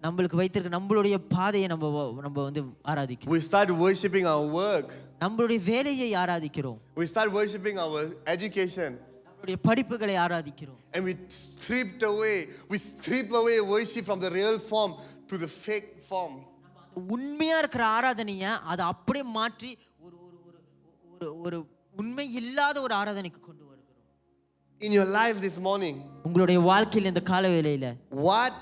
நம்மளுக்கு வைத்திருக்க நம்மளுடைய பாதையை நம்ம வந்து ஆராதிக்கிறோம். We start worshiping our work. நம்மளுடைய வேலையை ஆராதிக்கிறோம். We start worshiping our education. நம்மளுடைய படிப்புகளை ஆராதிக்கிறோம். And we strip away worship from the real form to the fake form. உண்மையா இருக்கிற ஆராதனையை அதை அப்படியே மாற்றி ஒரு ஒரு ஒரு உண்மை இல்லாத ஒரு ஆராதனைக்கு கொண்டு வருகிறோம். In your life this morning, உங்களுடைய வாழ்க்கையில் இந்த கால வேளையில what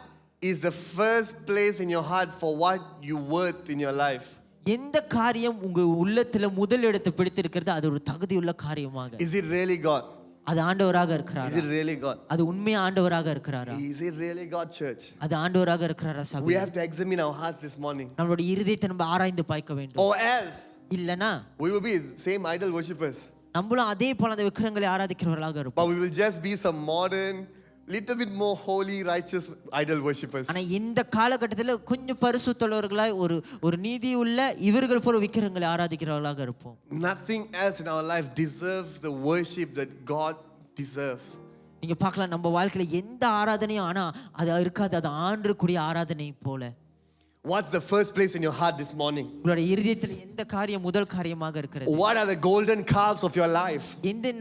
is the first place in your heart for what you worth in your life? எந்த காரியம் உங்க உள்ளத்துல முதல் இடத்தை பிடித்திருக்கிறது அது ஒரு தகுதியுள்ள காரியமாக? Is it really God? அது ஆண்டவராக இருக்கிறாரா? Is it really God? அது உண்மையா ஆண்டவராக இருக்கிறாரா? Is it really God, church? அது ஆண்டவராக இருக்கிறாரா சபை? We have to examine our hearts this morning. நம்மளுடைய இருதயத்தை நம்ம ஆராய்ந்து பார்க்க வேண்டும். Or else இல்லனா we will be same idol worshippers. நம்மளும் அதே போல அந்த விக்கிரங்களை ஆராதிக்கிறவர்களாக இருப்போம். But we will just be some modern, little bit more holy, righteous idol worshippers. ஆனா இந்த காலகட்டத்தில் கொஞ்சம் பரிசுத்தமுள்ளவர்களாய் ஒரு நீதி உள்ள இவர்கள் போல விக்கிரங்களை ஆராதிக்கிறவர்களாக இருப்போம். Nothing else in our life deserves the worship that God deserves. நீங்க பார்க்கலாம் நம்ம வாழ்க்கையில எந்த ஆராதனையும் ஆனா அது இருக்காது, அது ஆண்டவருக்குரிய ஆராதனை போல. What's the first place in your heart this morning? உங்களுடைய இருதயத்தில் எந்த காரியம் முதல் காரியமாக இருக்கிறது? What are the golden calves of your life? எந்த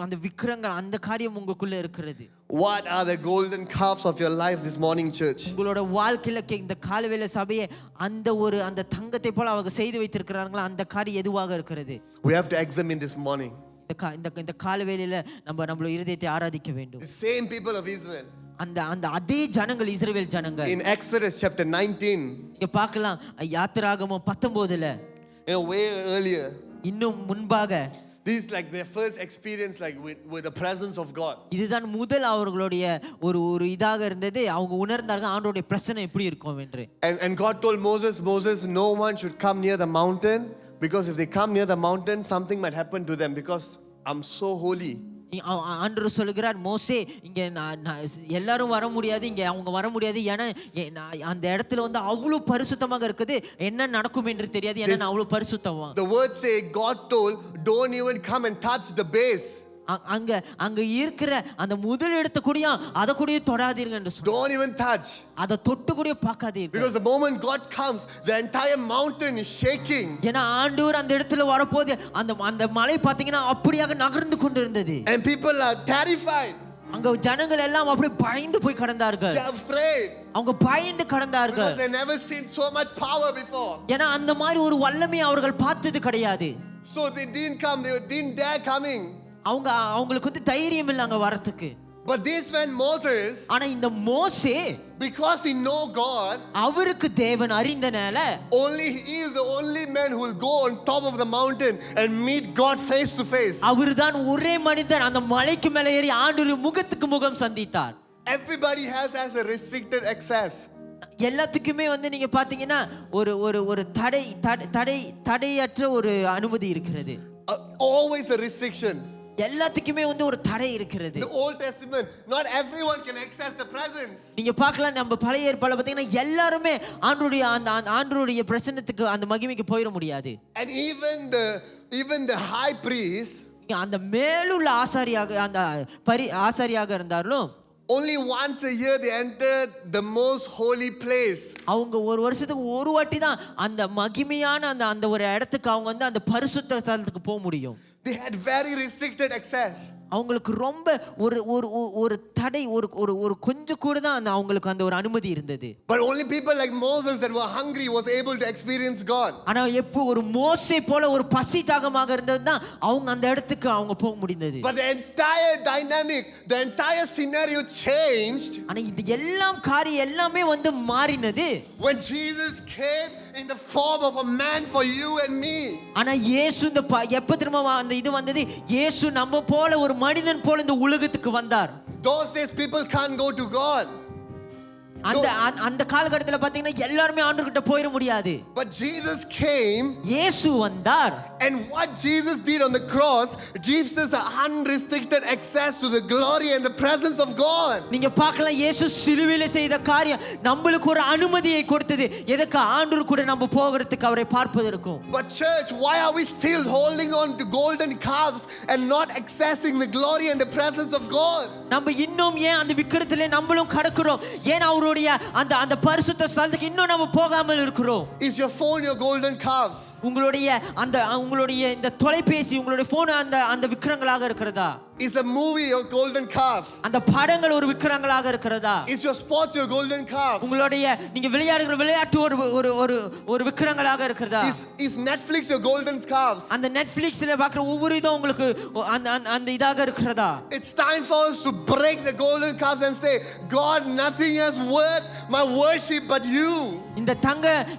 அந்த விக்கிரங்கள் அந்த காரியம் உங்களுக்குள்ள இருக்கிறது? What are the golden calves of your life this morning, church? உங்களோட வாழ்க்கையில இந்த காலவேளை சபையை அந்த தங்கத்தை போல அவங்க செய்து வைத்திருக்கிறாங்களா அந்த காரியம் எதுவாக இருக்கிறது? We have to examine this morning. இந்த காலவேளையில நம்மளோட இருதயத்தை ஆராதிக்க வேண்டும். The same people of Israel. அந்த அதே ஜனங்கள் இஸ்ரவேல் ஜனங்கள். In Exodus chapter 19. இங்க பார்க்கலாம் யாத்திராகமம் 19ல. Way earlier. இன்னும் முன்பாக. This is like their first experience like with the presence of God. இதுதான் முதல் அவர்களுடைய ஒரு ஒரு இதாக இருந்தது. அவங்க உணர்ந்தார்கள் ஆண்டவருடைய பிரசன்னம் எப்படி இருக்கும் என்று. And God told Moses, no one should come near the mountain, because if they come near the mountain, something might happen to them, because I'm so holy. ஆண்டவர் சொல்லுகிறார், மோசே இங்க எல்லாரும் வர முடியாது, இங்க அவங்க வர முடியாது, ஏன்னா அந்த இடத்துல வந்து அவ்வளவு பரிசுத்தமாக இருக்குது, என்ன நடக்கும் என்று தெரியாது, ஏன்னா நான் அவ்வளவு பரிசுத்தமா. The words say God told, don't even come and touch the base. அங்க இருக்கிற அந்த முதல் இடத்தை கூடிய அத கூடிய தொடாதீர்கள் என்று சொல்றார். Don't even touch. அத தொட்டு கூடிய பார்க்காதீர்கள். Because the moment God comes, the entire mountain is shaking. ஏன்னா ஆண்டவர் அந்த இடத்துல வரப்போது அந்த மலை பாத்தீங்கன்னா அப்படியாக நகர்ந்து கொண்டிருந்தது. And people are terrified. அங்க ஜனங்கள் எல்லாம் அப்படியே பயந்து போய் கடந்தார்கள். They are afraid. அவங்க பயந்து கடந்தார்கள். Because they never seen so much power before. ஏன்னா அந்த மாதிரி ஒரு வல்லமை அவர்கள் பார்த்தது கிடையாது. So they didn't come, they didn't dare coming. அவங்களுக்கு வந்து தைரியம் இல்ல அங்க வரதுக்கு. But this man Moses, ஆனா இந்த மோசே, because he know God, அவருக்கு தேவன் அறிந்தனால, only he is the only man who will go on top of the mountain and meet God face to face. அவர்தான் ஒரே மனிதர் அந்த மலைக்கு மேலே ஏறி ஆண்டவருடைய முகத்துக்கு முகம் சந்தித்தார். Everybody has a restricted access. எல்லாத்துக்குமே வந்து நீங்க பாத்தீங்கன்னா ஒரு ஒரு ஒரு தடையற்ற ஒரு அனுமதி இருக்கிறது. Always a restriction. எல்லாத்துக்குமே வந்து ஒரு தடை இருக்கிறது. The Old Testament, not everyone can access the presence. நீங்க பார்க்கலாம், நம்ம பழைய ஏற்பாடுல பாத்தீங்கன்னா எல்லாரும் ஆண்டவருடைய பிரசன்னத்துக்கு அந்த மகிமைக்கு போயிட முடியாது. And even the high priest, அந்த மேலுள்ள ஆசாரியாக இருந்தாலும், only once a year they entered the most holy place. அவங்க ஒரு வருஷத்துக்கு ஒரு வாட்டி தான் அந்த மகிமையான அந்த ஒரு இடத்துக்கு அவங்க வந்து அந்த பரிசுத்த ஸ்தலத்துக்கு போக முடியும். They had very restricted access. அவங்களுக்கு ரொம்ப ஒரு தடை ஒரு கொஞ்சம் கூட தான் அவங்களுக்கு அந்த ஒரு அனுமதி இருந்தது. But only people like Moses that were hungry was able to experience God. ஆனா எப்போ ஒரு மோசே போல ஒரு பசி தாகமாக இருந்ததுன்னா அவங்க அந்த இடத்துக்கு அவங்க போக முடிந்தது. But the entire dynamic, the entire scenario changed. ஆனா இது எல்லாமே வந்து மாறினது when Jesus came in the form of a man for you and me. ஆனா இயேசு எப்ப திரும்ப அந்த இது வந்தது, இயேசு நம்ம போல ஒரு மனிதன் போல இந்த உலகத்துக்கு வந்தார். Those days people can't go to God. அந்த காலகட்டத்துல பாத்தீங்கன்னா எல்லாரும் ஆண்டவர்கிட்ட போயிட முடியாது. But Jesus came. இயேசு வந்தார். And what Jesus did on the cross gives us an unrestricted access to the glory and the presence of God. நீங்க பார்க்கலாம், இயேசு சிலுவையில செய்த காரியம் நம்மளுக்கு ஒரு அனுமதியை கொடுத்தது. எதுக்கு? ஆண்டவர் கூட நம்ம போகிறதுக்கு, அவரை பார்ப்பதற்கும். But church, why are we still holding on to golden calves and not accessing the glory and the presence of God? நம்ம இன்னும் ஏன் அந்த விக்கிரத்திலே நம்மளும் கடக்குறோம்? ஏன் அவருடைய அந்த பரிசுத்த ஸ்தலத்துக்கு இன்னும் நம்ம போகாமல் இருக்கிறோம்? Is your phone your golden calves? உங்களுடைய இந்த தொலைபேசி, உங்களுடைய போன் அந்த விக்கிரங்களாக இருக்கிறதா? Is a movie your golden calf? அந்த படங்கள் ஒரு விக்கிரங்களாக இருக்கிறதா? Is your sports your golden calf? உங்களுடைய நீங்க விளையாடுகிற விளையாட்டு ஒரு விக்கிரங்களாக இருக்கிறதா? Is Netflix your golden calves? அந்த நெட்ஃபிளிக்ஸ்ல பார்க்குற ஒவ்வொரு இதும் உங்களுக்கு அந்த இதாக இருக்கிறதா? It's time for us to break the golden calves and say, God, nothing is worth my worship but you.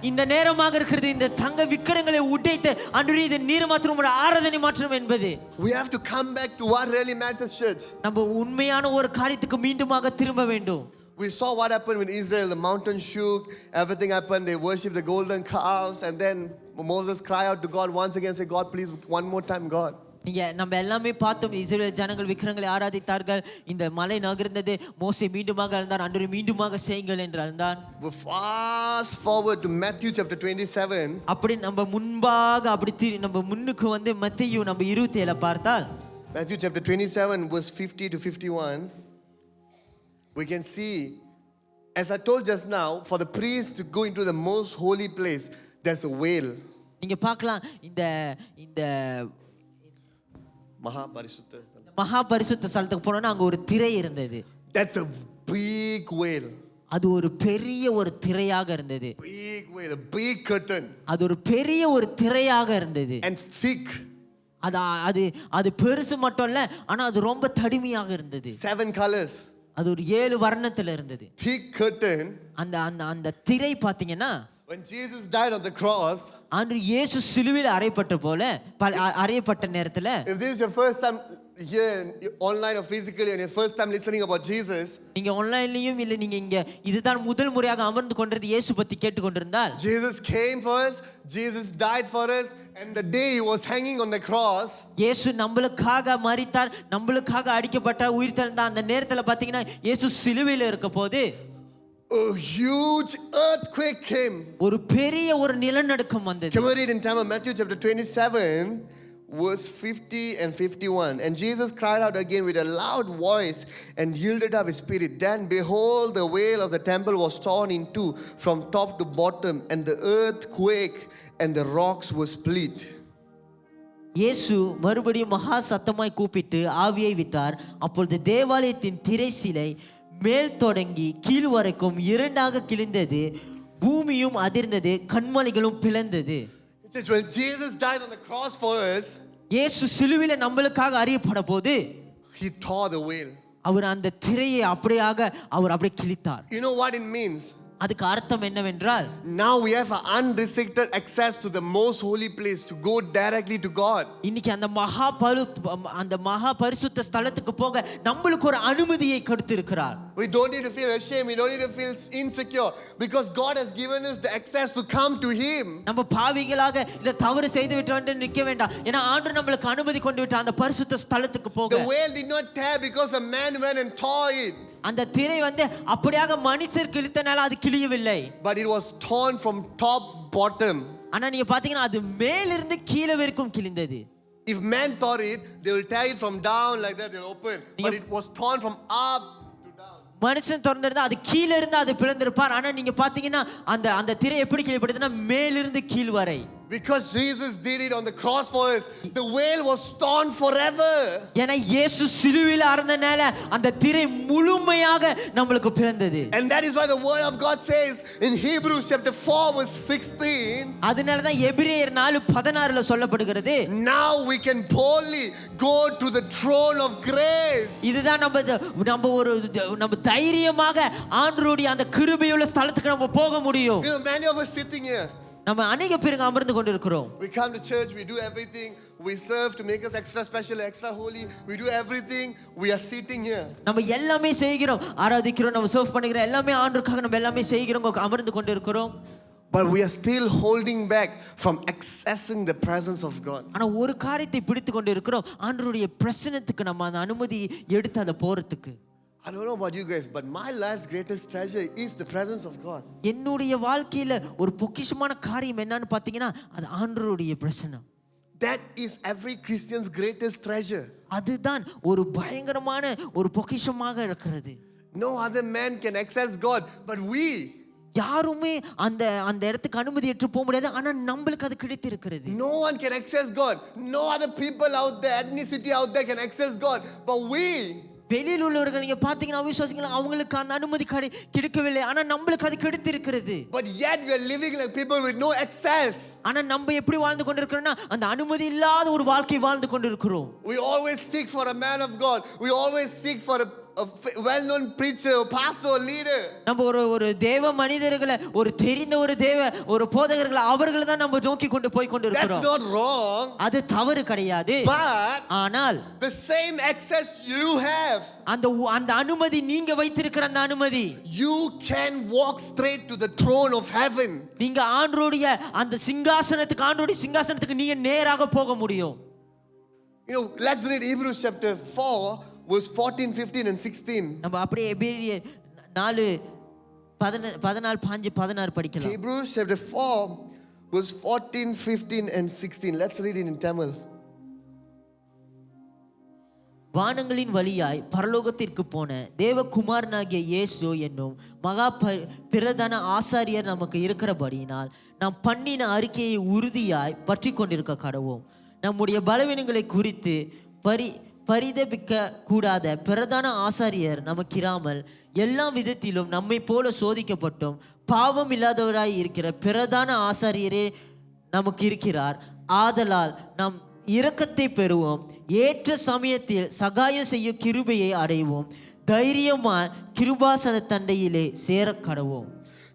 இந்த நேரமாக இருக்கிறது, இந்த தங்க விக்கிரங்களை உடைத்து ஆண்டவரே இது நீர் மாத்திரம் உம்முடைய ஆராதனை மாத்திரம் என்பது. We have to come back to what really matters, church. நம்ம உண்மையான ஒரு காரியத்துக்கு மீண்டுமாக திரும்ப வேண்டும். We saw what happened with Israel. The mountain shook, everything happened. They worshiped the golden calves, and then Moses cried out to God once again, say, God, please, one more time, God. நம்ம எல்லாமே பார்த்தோம், இஸ்ரவேல் ஜனங்கள் விக்கிரங்களை ஆராதித்தார்கள், இந்த மலை நகர்ந்தது, மோசே மீண்டுமாக அழுந்தார், ஆண்டவரே மீண்டுமாக செய்யுங்கள் என்று அழுந்தார். Fast forward to Matthew chapter 27. அப்படி நம்ம முன்னுக்கு வந்து மத்தேயு நம்ம 27 பார்த்தால், Matthew chapter 27 verse 50 to 51, we can see, as I told just now, for the priest to go into the most holy place, there's a veil. நீங்க பார்க்கலாம், இந்த மகா பரிசுத்த ஸ்தலத்துக்கு போனோம்னா அங்க ஒரு திரை இருந்தது. That's a big veil. அது ஒரு பெரிய ஒரு திரையாக இருந்தது. Big veil, a big curtain. அது ஒரு பெரிய ஒரு திரையாக இருந்தது. And thick. அது பெருசு மட்டும் இல்ல, ஆனா அது ரொம்ப தடிமையாக இருந்தது. 7 colors. அது ஒரு 7 வர்ணத்துல இருந்தது. Thick curtain. அந்த திரை பாத்தீங்கன்னா When Jesus died on the cross, அன்று இயேசு சிலுவையில் அறையப்பட்ட நேரத்துல, if this is your first time here online or physically and your first time listening about Jesus, நீங்க ஆன்லைன்லயும் இல்ல நீங்க இங்க இதுதான் முதல் முறையாக அமர்ந்து கொண்டிருந்த இயேசு பத்தி கேட்டுக்கொண்டிருந்தால், Jesus came for us, Jesus died for us, and the day he was hanging on the cross, இயேசு நம்மளுக்காக மரித்தார், நம்மளுக்காக அடிக்கப்பட்டார், உயிர் தெழுந்தார். அந்த நேரத்துல பாத்தீங்கன்னா இயேசு சிலுவையில் இருக்க போது a huge earthquake came. ஒரு பெரிய ஒரு நிலநடுக்கம் வந்தது. Can we read in Tamil Matthew chapter 27 verse 50 and 51? And Jesus cried out again with a loud voice and yielded up his spirit. Then behold, the veil of the temple was torn in two from top to bottom, and the earth quaked and the rocks were split. இயேசு மறுபடியும் மகா சத்தமாய் கூப்பிட்டு ஆவியை விட்டார். அப்பொழுது தேவாலயத்தின் திரைச்சீலை மேல் தொடங்கி கீழ் வரைக்கும் இரண்டாக கிழிந்தது, பூமியும் அதிர்ந்தது, கன்மலைகளும் பிளந்தது. It says when Jesus died on the cross for us, இயேசு சிலுவையில நம்மளுக்காக அறியப்பட போது he tore the veil. அவர் அந்த திரையை அப்படியே கிழித்தார். You know what it means? அதுக்கு அர்த்தம் என்னவென்றால், now we have an unrestricted access to the most holy place to go directly to God. இன்னைக்கு அந்த மகா பரிசுத்த ஸ்தலத்துக்கு போக நம்மளுக்கு ஒரு அனுமதியை கொடுத்திருக்கிறார். We don't need to feel ashamed, we don't need to feel insecure, because God has given us the access to come to him. நம்ம பாவிகளாக இந்த தவறு செய்து விட்டோம்னு நிக்க வேண்டாம். ஏன்னா ஆண்டவர் நம்மளுக்கு அனுமதி கொண்டு விட்டார் அந்த பரிசுத்த ஸ்தலத்துக்கு போக. The veil did not tear because a man went and tore it. அந்த திரை அப்படியாக மனுஷர் கிழித்தனால அது கிழியவில்லை. But it was torn from top bottom. ஆனா நீங்க பாத்தீங்கன்னா அது மேலிருந்து கீழே வரைக்கும் கிழிந்தது. If man tore it, they will tear it from down like that, they will open. But it was torn from up to down. மனுஷன் திறந்திருந்தா அது கீழே இருந்து அது பிளந்திருப்பார். ஆனா நீங்க பாத்தீங்கன்னா அந்த திரை எப்படி கிழிப்படுதுன்னா மேலிருந்து கீழ் வரை. Because Jesus did it on the cross for us, the veil was torn forever. ஏன்னா இயேசு சிலுவையில் அறைந்தனால அந்த திரை முழுமையாக நம்மளுக்கு பிளந்தது. And that is why the word of God says in Hebrews chapter 4 verse 16, அதனால தான் எபிரேயர் 4:16ல சொல்லப்படுகிறது, now we can boldly go to the throne of grace. இதுதான் நம்ம தைரியமாக ஆண்டவருடைய அந்த கிருபையுள்ள ஸ்தலத்துக்கு நம்ம போக முடியும். You know, many of us sitting here, நம்ம அநேக பேருக்கு அமர்ந்து கொண்டிருக்கிறோம். we come to church, we do everything, we serve to make us extra special, extra holy, we do everything, we are sitting here. நம்ம எல்லாமே செய்கிறோம், ஆராதிக்கிறோம், நம்ம சர்வ் பண்ணுகிறோம், எல்லாமே ஆண்டவருக்காக நம்ம எல்லாமே செய்கிறோம், அமர்ந்து கொண்டிருக்கிறோம். But we are still holding back from accessing the presence of God. ஆனா ஒரு காரியத்தை பிடித்து கொண்டிருக்கிறோம், ஆண்டவருடைய பிரசன்னத்துக்கு நம்ம அந்த அனுமதி எடுத்து அந்த போறதுக்கு. I don't know about you guys, but my life's greatest treasure is the presence of God. என்னுடைய வாழ்க்கையில ஒரு பொக்கிஷமான காரியம் என்னன்னு பாத்தீங்கன்னா அது ஆண்டவருடைய பிரசன்னம். That is every Christian's greatest treasure. அதுதான் ஒரு பயங்கரமான ஒரு பொக்கிஷமாக இருக்கிறது. No other man can access God, but we. யாருமே அந்த இடத்துக்கு அனுமதி ஏற்று போக முடியாது. ஆனா நம்மளுக்கு அது கிடைத்து இருக்கிறது. No one can access God. No other people out there, ethnicity out there can access God, but we. வெளியில் உள்ளவர்கள் நீங்க பாத்தீங்கன்னா விசுவாசிகள் அவங்களுக்கு அந்த அனுமதி கிடைக்கவில்லை. ஆனா நம்மளுக்கு அது கிடைத்து இருக்கிறது. But yet we are living like people with no access. ஆனா நம்ம எப்படி வாழ்ந்து கொண்டிருக்கிறோம்னா அந்த அனுமதி இல்லாத ஒரு வாழ்க்கை வாழ்ந்து கொண்டிருக்கிறோம். We always seek for a man of God. We always seek for a well-known preacher, pastor, or leader. நம்ம ஒரு தேவ மனிதர்களை ஒரு தெரிந்த ஒரு போதகர்களை அவர்களை தான் நம்ம நோக்கி கொண்டு போய் கொண்டிருக்கிறோம். That's not wrong. அது தவறு கிடையாது. But ஆனால் the same access you have, அந்த அனுமதி நீங்க வைத்திருக்கிற அந்த அனுமதி, you can walk straight to the throne of heaven. நீங்க ஆண்டவருடைய அந்த சிங்காசனத்துக்கு நீங்க நேராக போக முடியும். You know, let's read Hebrews chapter 4 verse 14, 15 and 16. நம்ம அப்படியே எபிரேயர் 4:14-16 படிக்கலாம். Hebrews chapter 4 verse 14, 15 and 16. Let's read it in Tamil. வானங்களின் வழியாய் பரலோகத்திற்கு போன தேவகுமாரனாகிய இயேசு என்னும் மகா பிரதான ஆசாரியர் நமக்கு இருக்கிறபடியினால் நாம் பண்ணின அறிக்கையை உறுதியாய் பற்றி கொண்டிருக்க கடவோம். நம்முடைய பலவீனங்களை குறித்து பரிதபிக்க கூடாத பிரதான ஆசாரியர் நமக்கிராமல் எல்லா விதத்திலும் நம்மை போல சோதிக்கப்பட்டும் பாவம் இல்லாதவராய் இருக்கிற பிரதான ஆசாரியரே நமக்கு இருக்கிறார். ஆதலால் நாம் இரக்கத்தை பெறுவோம், ஏற்ற சமயத்தில் சகாயம் செய்ய கிருபையை அடைவோம், தைரியமா கிருபாசன தண்டையிலே சேர கடவோம்.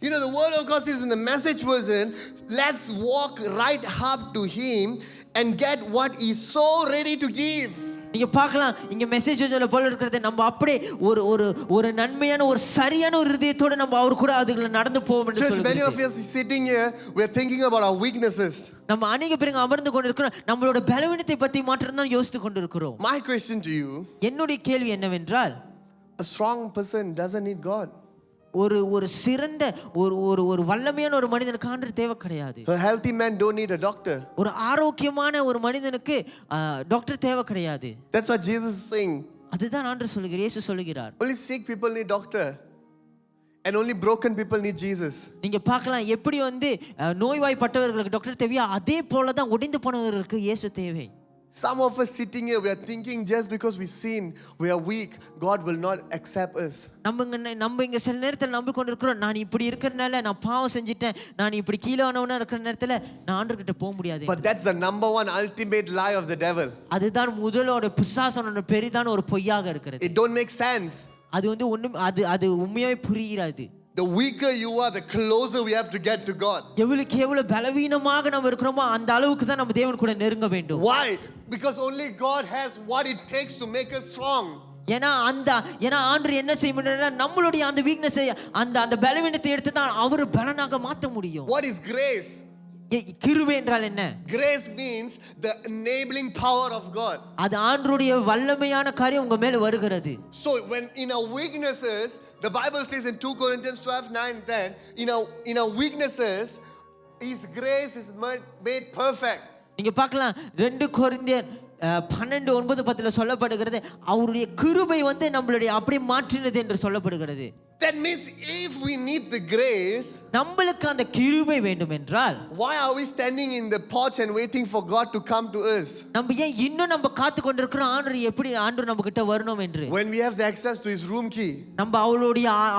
You know, the word of God says in the Message version, let's walk right up to him and get what he's so ready to give. நீங்க பார்க்கலாம் இங்க மெசேஜ் சொல்ல போல இருக்கிறது நம்ம அப்படியே ஒரு ஒரு ஒரு நன்மையான ஒரு சரியான ஒரு இதயத்தோட நம்ம அவர் கூட அதுல நடந்து போவோம் என்று Church, many of சொல்லுங்க. us sitting here, we're thinking about our weaknesses. நம்ம அநேக பேர் அமர்ந்து கொண்டிருக்கிறோம் நம்மளோட பலவீனத்தை பத்தி மாத்திரம் தான் யோசித்து கொண்டிருக்கிறோம். My question to you, என்னுடைய கேள்வி என்னவென்றால், a strong person doesn't need God. ஒரு ஒரு சிறந்த ஒரு ஒரு ஒரு வல்லமையான ஒரு மனிதனுக்கு ஆண்டவர் தேவை கிடையாது. A healthy man don't need a doctor. ஒரு ஆரோக்கியமான ஒரு மனிதனுக்கு டாக்டர் தேவை கிடையாது. That's what Jesus is saying. அதுதான் ஆண்டவர் சொல்லுகிறார், இயேசு சொல்லுகிறார். Only sick people need doctor. And only broken people need Jesus. நீங்க பார்க்கலாம் எப்படி வந்து நோய்வாய்ப்பட்டவர்களுக்கு டாக்டர் தேவையா, அதே போல தான் உடைந்து போனவர்களுக்கு இயேசு தேவை. Some of us sitting here, we are thinking just because we sin, we are weak, God will not accept us. நம்ம இங்க சில நேரத்தில் நம்பிக்கொண்டிருக்கிறோம், நான் இப்படி இருக்கிறனால நான் பாவம் செஞ்சிட்டேன், நான் இப்படி கீழானவனா இருக்கிற நேரத்தில் நான் ஆண்டவர்கிட்ட போக முடியாது. But that's the number one ultimate lie of the devil. அதுதான் முதலோட பிசாசனோட பெரிதான ஒரு பொய்யாக இருக்கிறது. It don't make sense. அது வந்து ஒண்ணும் அது உண்மையாவே புரியாது. The weaker you are, the closer we have to get to God. எவ்வளவு பலவீனமாக நம்ம இருக்கிறோமோ அந்த அளவுக்கு தான் நம்ம தேவன் கூட நெருங்க வேண்டும். Why? Because only God has what it takes to make us strong. ஏன்னா ஆண்டவர் என்ன செய்ய முடியும்னா நம்மளுடைய அந்த வீக்னஸை அந்த பலவீனத்தை எடுத்து தான் அவர் பலனாக மாற்ற முடியும். What is grace? கிருபை என்றால் என்ன? Grace means the enabling power of God. அது ஆண்டவருடைய வல்லமையான காரியம் உங்க மேல வருகிறது. So when in our weaknesses, the Bible says in 2 Corinthians 12:9-10, in our weaknesses his grace is made perfect. நீங்க பார்க்கலாம் 2 கொரிந்தியர் 12:9-10 சொல்லப்படுகிறது, அவருடைய கிருபை வந்து நம்மளுடைய அப்படியே மாற்றினது என்று சொல்லப்படுகிறது. That means if we need the grace, நம்மளுக்கு அந்த கிருபை வேண்டும் என்றால், why are we standing in the porch and waiting for God to come to us? நம்ம ஏன் இன்னும் நம்ம காத்து கொண்டிருக்கிறோம் ஆண்டவர் நம்ம கிட்ட வரணும் என்று? When we have the access to his room key. நம்ம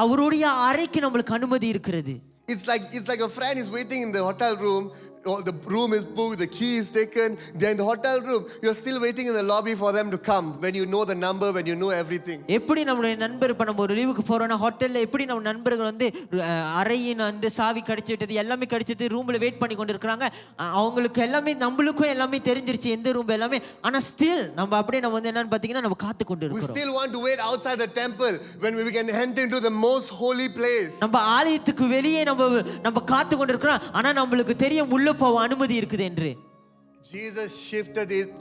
அவருடைய அறைக்கு நம்மளுக்கு அனுமதி இருக்கிறது. It's like a friend is waiting in the hotel room. Oh, the room is booked, the key is taken, they're in the hotel room. You're still waiting in the lobby for them to come when you know the number, when you know everything. எப்படி நம்மளுடைய நண்பர் இப்ப நம்ம ஒரு லீவுக்கு போறோம்னா ஹோட்டல்ல எப்படி நம்ம நண்பர்கள் வந்து அறையின் அந்த சாவி கடிச்சு விட்டது எல்லாமே கடிச்சிட்டு ரூம்ல வெயிட் பண்ணி கொண்டு இருக்காங்க. அவங்களுக்கு எல்லாமே நம்மளுக்கும் எல்லாமே தெரிஞ்சிருச்சு எந்த ரூம் எல்லாமே. ஆனா ஸ்டில் நம்ம அப்படியே நம்ம வந்து என்னன்னு பாத்தீங்கன்னா நம்ம காத்து கொண்டு We இருக்கோம். still want to wait outside the temple when we can enter into the most holy place. நம்ம ஆலயத்துக்கு வெளியே நம்ம காத்து கொண்டு இருக்கோம். ஆனா நம்மளுக்கு தெரியும் உள்ள போக அனுமதி இருக்குது என்று. Jesus shifted it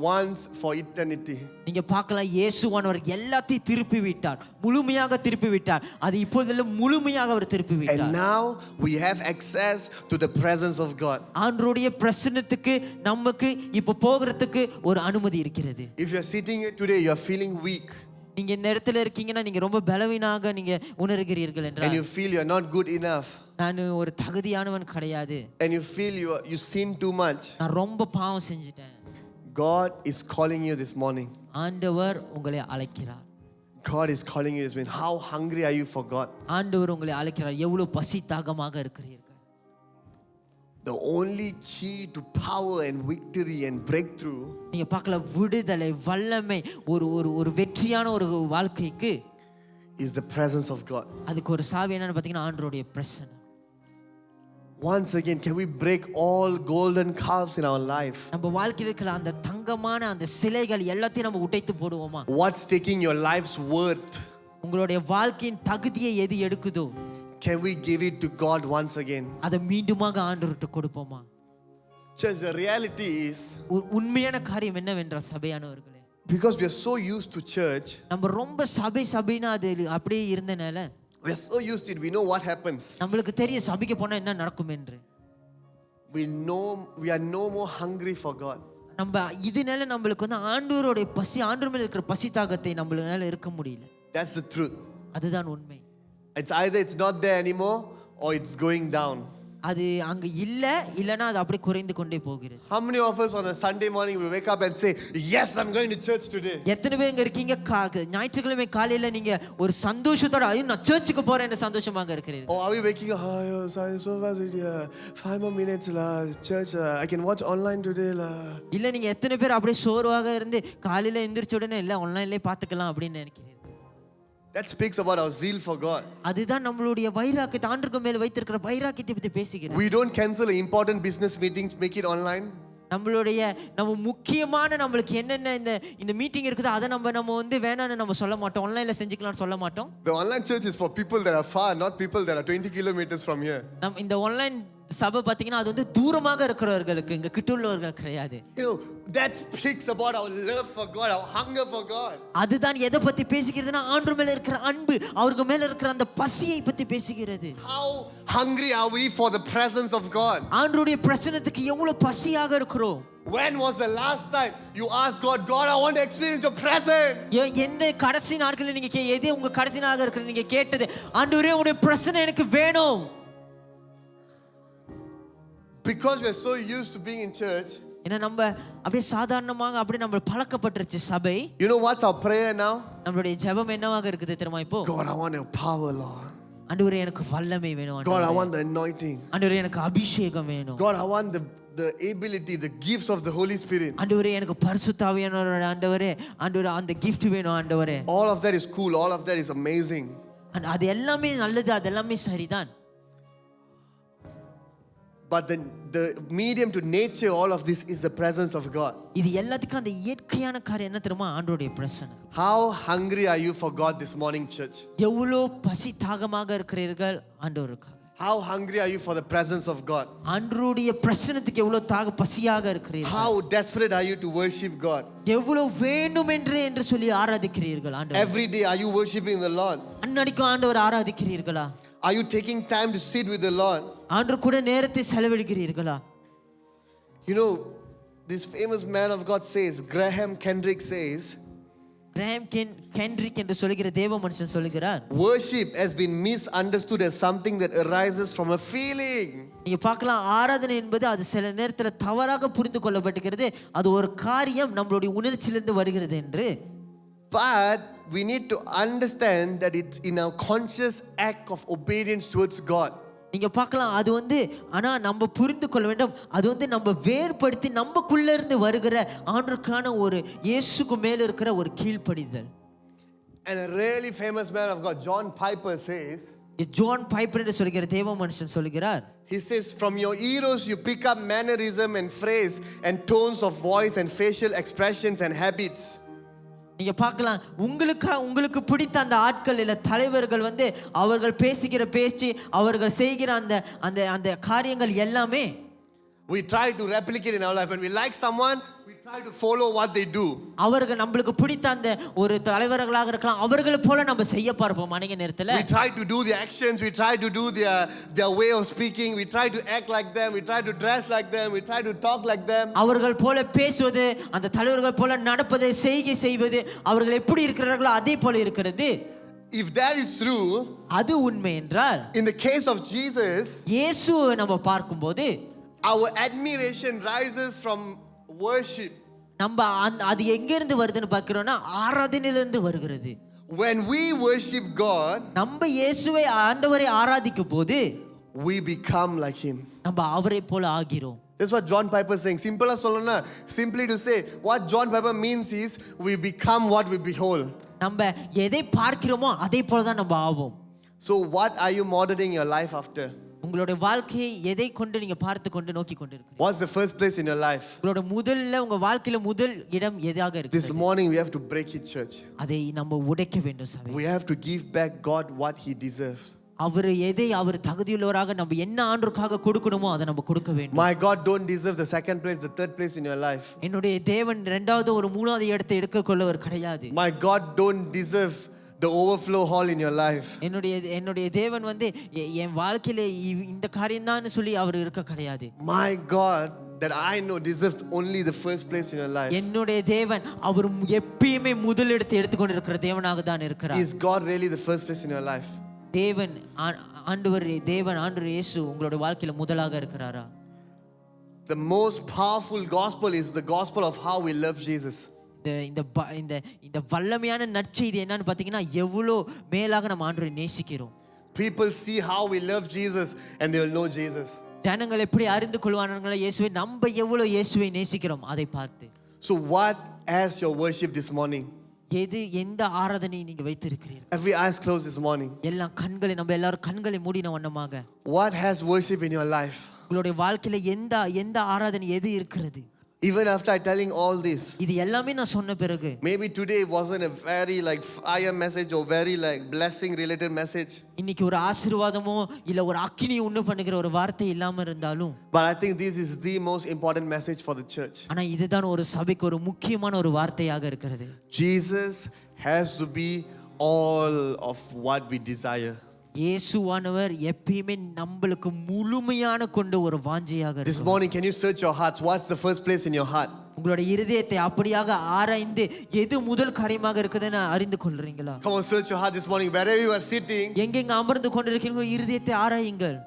once for eternity. நீங்க பார்க்கலாம் இயேசுவானவர் எல்லாத்தையும் திருப்பி விட்டார், முழுமையாக திருப்பி விட்டார். அது இப்பொழுது முழுமையாக அவர் திருப்பி விட்டார். And now we have access to the presence of God. ஆண்டவருடைய பிரசன்னத்துக்கு நமக்கு இப்ப போகிறதுக்கு ஒரு அனுமதி இருக்கிறது. If you are sitting here today, you are feeling weak. நீங்க இந்த இடத்துல இருக்கீங்கன்னா நீங்க ரொம்ப பலவீனமாக நீங்க உணர்கிறீர்கள் என்றால், and you feel you are not good enough, நான் ஒரு தகுதியானவன் கிடையாது, and you feel you sin too much, நான் ரொம்ப பாவம் செஞ்சிட்டேன், God is calling you this morning. ஆண்டவர் உங்களை அழைக்கிறார். God is calling you this morning. How hungry are you for God? ஆண்டவர் உங்களை அழைக்கிறார். எவ்வளவு பசி தாகமாக இருக்கிறீர்கள். The only key to power and victory and breakthrough, நீங்க பார்க்கல விடுதலை வல்லமை ஒரு வெற்றியான ஒரு வாழ்க்கைக்கு is the presence of God. அதுக்கு ஒரு சாவி என்னன்னு பாத்தீங்கன்னா ஆண்டவருடைய பிரசன்னம். Once again, can we break all golden calves in our life? நம்ம வாழ்க்கையில இருக்கிற அந்த தங்கமான அந்த சிலைகள் எல்லாத்தையும் நம்ம உடைத்து போடுவோமா? What's taking your life's worth? உங்களுடைய வாழ்க்கையின் தகுதியை எது எடுக்குதோ, can we give it to God once again? அதை மீண்டுமாக ஆண்டவர்கிட்ட கொடுப்போமா? Church, the reality is, உண்மையான காரியம் என்னவென்றால் சபையானவர்களே, because we are so used to church, நம்ம ரொம்ப சபைனா அது அப்படியே இருந்தனால we are so used to it, we know what happens. நம்மளுக்கு தெரியும் சபைக்கு போனா என்ன நடக்கும் என்று. We are no more hungry for God. நம்ம இதனால நம்மளுக்கு வந்து ஆண்டவருடைய பசி, ஆண்டவர் மேல இருக்கிற பசி தாகத்தை நம்மளால இருக்க முடியல. That's the truth. அதுதான் உண்மை. It's either it's not there anymore or it's going down. அது அங்க இல்லனா அது அப்படியே குறைந்து கொண்டே போகிறது. How many of us on a Sunday morning will wake up and say, yes, I'm going to church today? எத்தனை பேர் இங்க இருக்கீங்க ஞாயிற்றுக்கிழமை காலையில நீங்க ஒரு சந்தோஷத்தோட ஐயோ நான் சர்ச்சுக்கு போறேன்னு சந்தோஷமாக இருக்கிறீர்கள்? Or are we waking up, oh, sorry, so fast, 5 more minutes la, church, I can watch online today la. இல்ல நீங்க எத்தனை பேர் அப்படியே சோர்வாக இருந்து காலையில எந்திரிச்ச உடனே இல்ல ஆன்லைன்லயே பாத்துக்கலாம் அப்படின்னு நினைக்கிறீங்க? That speaks about our zeal for God. அதுதான் நம்மளுடைய வைராக்கியத்தை, ஆண்டவருக்கு மேல் வைத்திருக்கிற வைராக்கியத்தை பத்தி பேசுகிறது. We don't cancel important business meetings, make it online. நம்ம முக்கியமான நம்மளுக்கு என்னென்ன இந்த மீட்டிங் இருக்குதோ அதை நம்ம வந்து வேணான்னு நம்ம சொல்ல மாட்டோம், ஆன்லைன்ல செஞ்சுக்கலாம்னு சொல்ல மாட்டோம். The online church is for people that are far, not people that are 20 kilometers from here. நம்ம இந்த ஆன்லைன் சபை பாத்தீங்கன்னா அது வந்து தூரமாக இருக்கிறவர்களுக்கு, இங்க கிட்ட உள்ளவர்கள் கிடையாது. You know, that speaks about our love for God, our hunger for God. அதுதான் எதை பத்தி பேசுகிறதுனா ஆண்டவர் மேல இருக்கிற அன்பு, அவருக்கு மேல இருக்கிற அந்த பசியை பத்தி பேசுகிறது. How hungry are we for the presence of God? ஆண்டவருடைய பிரசன்னத்துக்கு எவ்வளவு பசியாக இருக்கிறோம். When was the last time you asked God, God, I want to experience your presence? எந்த கடைசி நாட்களில் நீங்க எது உங்க கடைசி நாளாக இருக்கிற நீங்க கேட்டது, ஆண்டவரே உங்களுடைய பிரசன்னம் எனக்கு வேணும். Because we are so used to being in church. ஏன்னா நம்ம அப்படியே சாதாரணமாக அப்படியே நம்ம பழக்கப்பட்டுருச்சு சபை. You know what's our prayer now? நம்மளுடைய ஜெபம் என்னவாக இருக்குது தெரியுமா இப்போ? God, I want your power, Lord. ஆண்டவரே எனக்கு வல்லமை வேணும். God, I want the anointing. ஆண்டவரே எனக்கு அபிஷேகம் வேணும். God, I want the ability, the gifts of the Holy Spirit. ஆண்டவரே எனக்கு பரிசுத்த ஆவியானவரோட ஆண்டவரே அந்த gift வேணும் ஆண்டவரே. All of that is cool, all of that is amazing. அது எல்லாமே நல்லது, அது எல்லாமே சரிதான். But the medium to nature all of this is the presence of God. இது எல்லாத்துக்கும் அந்த இயற்கையான காரியம் என்ன தெரியுமா? ஆண்டவருடைய பிரசன்னம். How hungry are you for God this morning, church? எவ்வளவு பசி தாகமாக இருக்கிறீர்கள் ஆண்டவருக்காக? How hungry are you for the presence of God? ஆண்டவருடைய பிரசன்னத்துக்கு எவ்வளவு பசியாக இருக்கிறீர்கள்? How desperate are you to worship God? எவ்வளவு வேண்டும் என்று சொல்லி ஆராதிக்கிறீர்கள் ஆண்டவரை? Every day are you worshiping the Lord? அன்னடிக்கு ஆண்டவரை ஆராதிக்கிறீர்களா? Are you taking time to sit with the Lord? ஆண்டவர் கூட நேரத்தை செலவழிக்கிறீர்களா? You know, this famous man of God says, Graham Kendrick says, Graham Kendrick என்று சொல்லுகிற தேவ மனுஷன் சொல்லுகிறார், worship has been misunderstood as something that arises from a feeling. நீங்க பார்க்கலாம், ஆராதனை என்பது அது சில நேரத்தில் தவறாக புரிந்து கொள்ளப்பட்டிருக்கிறது. அது ஒரு காரியம் நம்மளுடைய உணர்ச்சியிலிருந்து வருகிறது என்று. But we need to understand that it's in our conscious act of obedience towards God. நீங்க பார்க்கலாம், அது வந்து ஆனா நம்ம புரிந்து கொள்ள வேண்டும், அது வந்து நம்ம வேறுபடுத்தி நமக்குள்ள இருந்து வருகிற ஆண்டவருக்கான ஒரு இயேசுக்கு மேல இருக்கிற ஒரு கீழ்ப்படிதல். And a really famous man of God, John Piper says, John piper என்று சொல்லுகிற தேவ மனுஷன் சொல்லுகிறார், he says, from your heroes you pick up mannerism and phrase and tones of voice and facial expressions and habits. நீங்க பார்க்கலாம், உங்களுக்கு பிடித்த அந்த ஆட்கள் இல்ல தலைவர்கள் வந்து அவர்கள் பேசுகிற பேச்சு, அவர்கள் செய்கிற அந்த காரியங்கள் எல்லாமே we try to replicate in our life. When we like someone, we try to follow what they do. அவர்கள் நம்மளுக்கு பிடித்த அந்த ஒரு தலைவர்களாக இருக்கலாம், அவர்களை போல நம்ம செய்ய பார்ப்போம் அநேக நேரத்துல. We try to do the actions, we try to do their way of speaking, we try to act like them, we try to dress like them, we try to talk like them. அவர்கள் போல பேசுவது, அந்த தலைவர்கள் போல நடப்பது, செய்வது, அவர்கள் எப்படி இருக்கிறார்களோ அதே போல இருக்கிறது. If that is true, அது உண்மை என்றால், in the case of Jesus, இயேசுவை நம்ம பார்க்கும்போது our admiration rises from worship. நம்ம அது எங்க இருந்து வருதுன்னு பார்க்கிறோம்னா ஆராதனையிலிருந்து வருகிறது. When we worship God, நம்ம இயேசுவை ஆண்டவரை ஆராதிக்கும் போது we become like him. நம்ம அவரை போல ஆகிறோம். That's what John Piper is saying. Simple as சொல்லனா, simply to say what John Piper means is we become what we behold. நம்ம எதை பார்க்கிறோமோ அதே போல தான் நம்ம ஆவோம். So what are you modeling your life after? உங்களுடைய வாழ்க்கையை எதை கொண்டு நீங்க பார்த்து கொண்டு நோக்கி கொண்டு இருக்கீங்க? What's the first place in your life? உங்க வாழ்க்கையில முதல் இடம் எதாக இருக்கு? This morning we have to break it, church. அதை நம்ம உடைக்க வேண்டும் சபை. We have to give back God what he deserves. அவர் தகுதியுள்ளவராக நம்ம என்ன ஆண்டவருக்காக கொடுக்கணுமோ அதை நம்ம கொடுக்க வேண்டும். My God don't deserve the second place, the third place in your life. என்னுடைய தேவன் இரண்டாவது ஒரு மூணாவது இடத்தை எடுக்க கொள்ளவர் கிடையாது. My God don't deserve the overflow hall in your life. என்னுடைய தேவன் வந்து என் வாழ்க்கையில இந்த காரியம் தான் சொல்லி அவர் இருக்க கிடையாது. My God that I know deserves only the first place in your life. என்னுடைய தேவன் அவர் எப்பயுமே முதல் இடத்தை எடுத்துக்கொண்டு இருக்கிற தேவனாக தான் இருக்கிறார். Is God really the first place in your life? ஆண்டவர் இயேசு உங்களுடைய வாழ்க்கையில முதலாக இருக்கிறாரா? The most powerful gospel is the gospel of how we love Jesus. இந்த வல்லமையான நற்செய்தி என்னன்னு பாத்தீங்கன்னா எவ்வளவு மேலாக நம்ம ஆண்டவரை நேசிக்கிறோம். People see how we love Jesus and they will know Jesus. ஜனங்கள் எப்படி அறிந்து கொள்வார்கள் இயேசுவை, நம்ம எவ்வளவு இயேசுவை நேசிக்கிறோம் அதை பார்த்து. So what as your worship this morning? எந்த ஆராதனையை நீங்க வைத்திருக்கிறீர்கள்? Every eyes closed this morning. எல்லாம் கண்களை நம்ம எல்லாரும் கண்களை மூடின வண்ணமாக What has worship in your life? உங்களுடைய வாழ்க்கையில எந்த ஆராதனை எது இருக்கிறது? Even after telling all this, இது எல்லாமே நான் சொன்ன பிறகு maybe today wasn't a very like fire message or very like blessing related message. இன்னைக்கு ஒரு ஆசீர்வாதமோ இல்ல ஒரு அக்கினியை உண்டு பண்ணுகிற ஒரு வார்த்தை இல்லாம இருந்தாலும், But I think this is the most important message for the church. ஆனா இதுதான் ஒரு சபைக்கு ஒரு முக்கியமான ஒரு வார்த்தையாக இருக்கிறது. Jesus has to be all of what we desire. இயேசுவானவர் எப்பயுமே நம்மளுக்கு முழுமையான கொண்ட ஒரு வாஞ்சையாக This இருக்கிறார். morning, can you search your hearts? What's the first place in your heart? உங்களுடைய இருதயத்தை அப்படியாக ஆராய்ந்து எது முதல் காரியமாக இருக்குதுன்னு அறிந்து கொள்றீங்களா? Come on, search your heart this morning. Wherever you are sitting, எங்கெங்க அமர்ந்து கொண்டிருக்கீங்களோ இருதயத்தை ஆராயுங்கள்.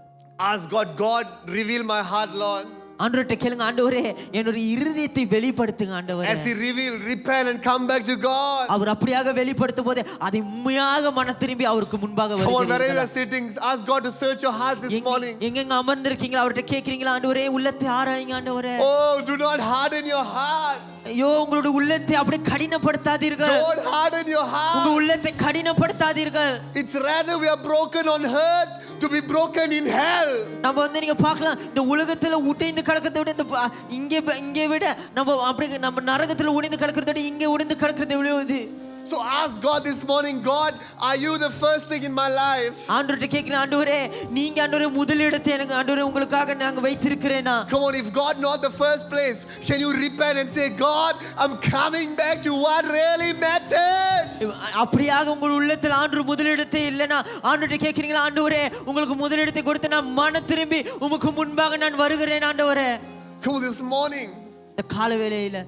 ask God, reveal my heart, Lord. ஆண்டவர்கிட்ட கேளுங்க, ஆண்டவரே என்னுடைய இருதயத்தை வெளிப்படுத்துங்க ஆண்டவரே. As He reveal, repent and come back to God. அவர் அப்படியாக வெளிப்படுத்தும் போது அதை உண்மையாக மன திரும்பி அவருக்கு முன்பாக Come on, wherever you வருகிறீர்கள். are sitting, ask God to search your hearts this morning. எங்கெங்க அமர்ந்திருக்கீங்களோ அவர்கிட்ட கேக்குறீங்களா, ஆண்டவரே உள்ளத்தை ஆராயுங்க ஆண்டவரே. Oh, do not harden your heart. ஐயோ உங்களுடைய உள்ளத்தை அப்படியே கடினப்படுத்தாதீர்கள். Don't harden your உங்க heart. உள்ளத்தை கடினப்படுத்தாதீர்கள். It's rather we are broken on earth to be broken in hell. நம்ம நீங்க பார்க்கலாம், இந்த உலகத்துல உடைந்து கிடக்கிறத விட இங்கே விட நம்ம நரகத்துல உடைந்து கிடக்கிறத விட இங்கே உடைந்து கிடக்கிறது எவ்வளவு. So ask God this morning, God, are you the first thing in my life? ஆண்டவர்கிட்ட கேக்குறேன், ஆண்டவரே நீங்க ஆண்டவரே முதலிடத்தை எனக்கு ஆண்டவரே உங்களுக்காக நாங்க வைத்திருக்கிறேனா? Come on, if God not the first place, can you repent and say, God, I'm coming back to what really matters? அப்படியாக உங்கள் உள்ளத்தில் ஆண்டவர் முதலிடத்தை இல்லைனா ஆண்டவர்கிட்ட கேக்குறீங்களா, ஆண்டவரே உங்களுக்கு முதலிடத்தை கொடுத்து நான் மன திரும்பி உமக்கு முன்பாக நான் வருகிறேன் ஆண்டவரே. Come on, this morning, இந்த கால வேளையில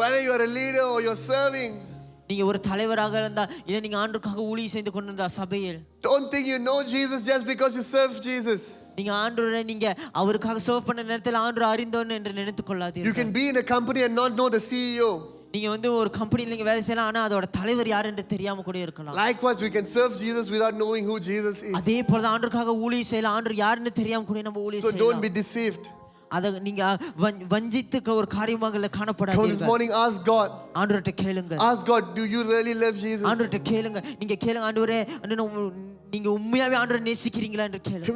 whether you are a leader or you're serving, நீங்க ஒரு தலைவராக இருந்தா இல்ல நீங்க ஆண்டவருக்காக ஊழியம் செய்து கொண்டிருந்தா சபையில், don't think you know Jesus just because you serve Jesus. நீங்க ஆண்டவரை நீங்க அவருக்காக சர்வ் பண்ண நேரத்தில் ஆண்டவர் அறிந்தோன்னு என்று நினைத்துக் You கொள்ளாதீர்கள். can be in a company and not know the CEO. நீங்க ஒரு கம்பெனில நீங்க வேலை செய்யலாம், ஆனா அதோட தலைவர் யார் என்று தெரியாம கூட இருக்கலாம். Likewise, we can serve Jesus without knowing who Jesus is. அதே போல ஆண்டவருக்காக ஊழியம் செய்யலாம், ஆண்டவர் யாருன்னு தெரியாம கூட நம்ம ஊழியம் So don't செய்யலாம். be deceived. அத நீங்க வஞ்சித்து ஒரு காரியமாக Come on, this காணப்படாதீர்கள். morning, ask God. ஆண்டவர்கிட்ட கேளுங்க. Ask God, do you really love Jesus? ஆண்டவர்கிட்ட கேளுங்க. நீங்க கேளுங்க, ஆண்டவரே நீங்க உண்மையாவே ஆண்டவரை நேசிக்கிறீங்களா என்று கேளுங்க.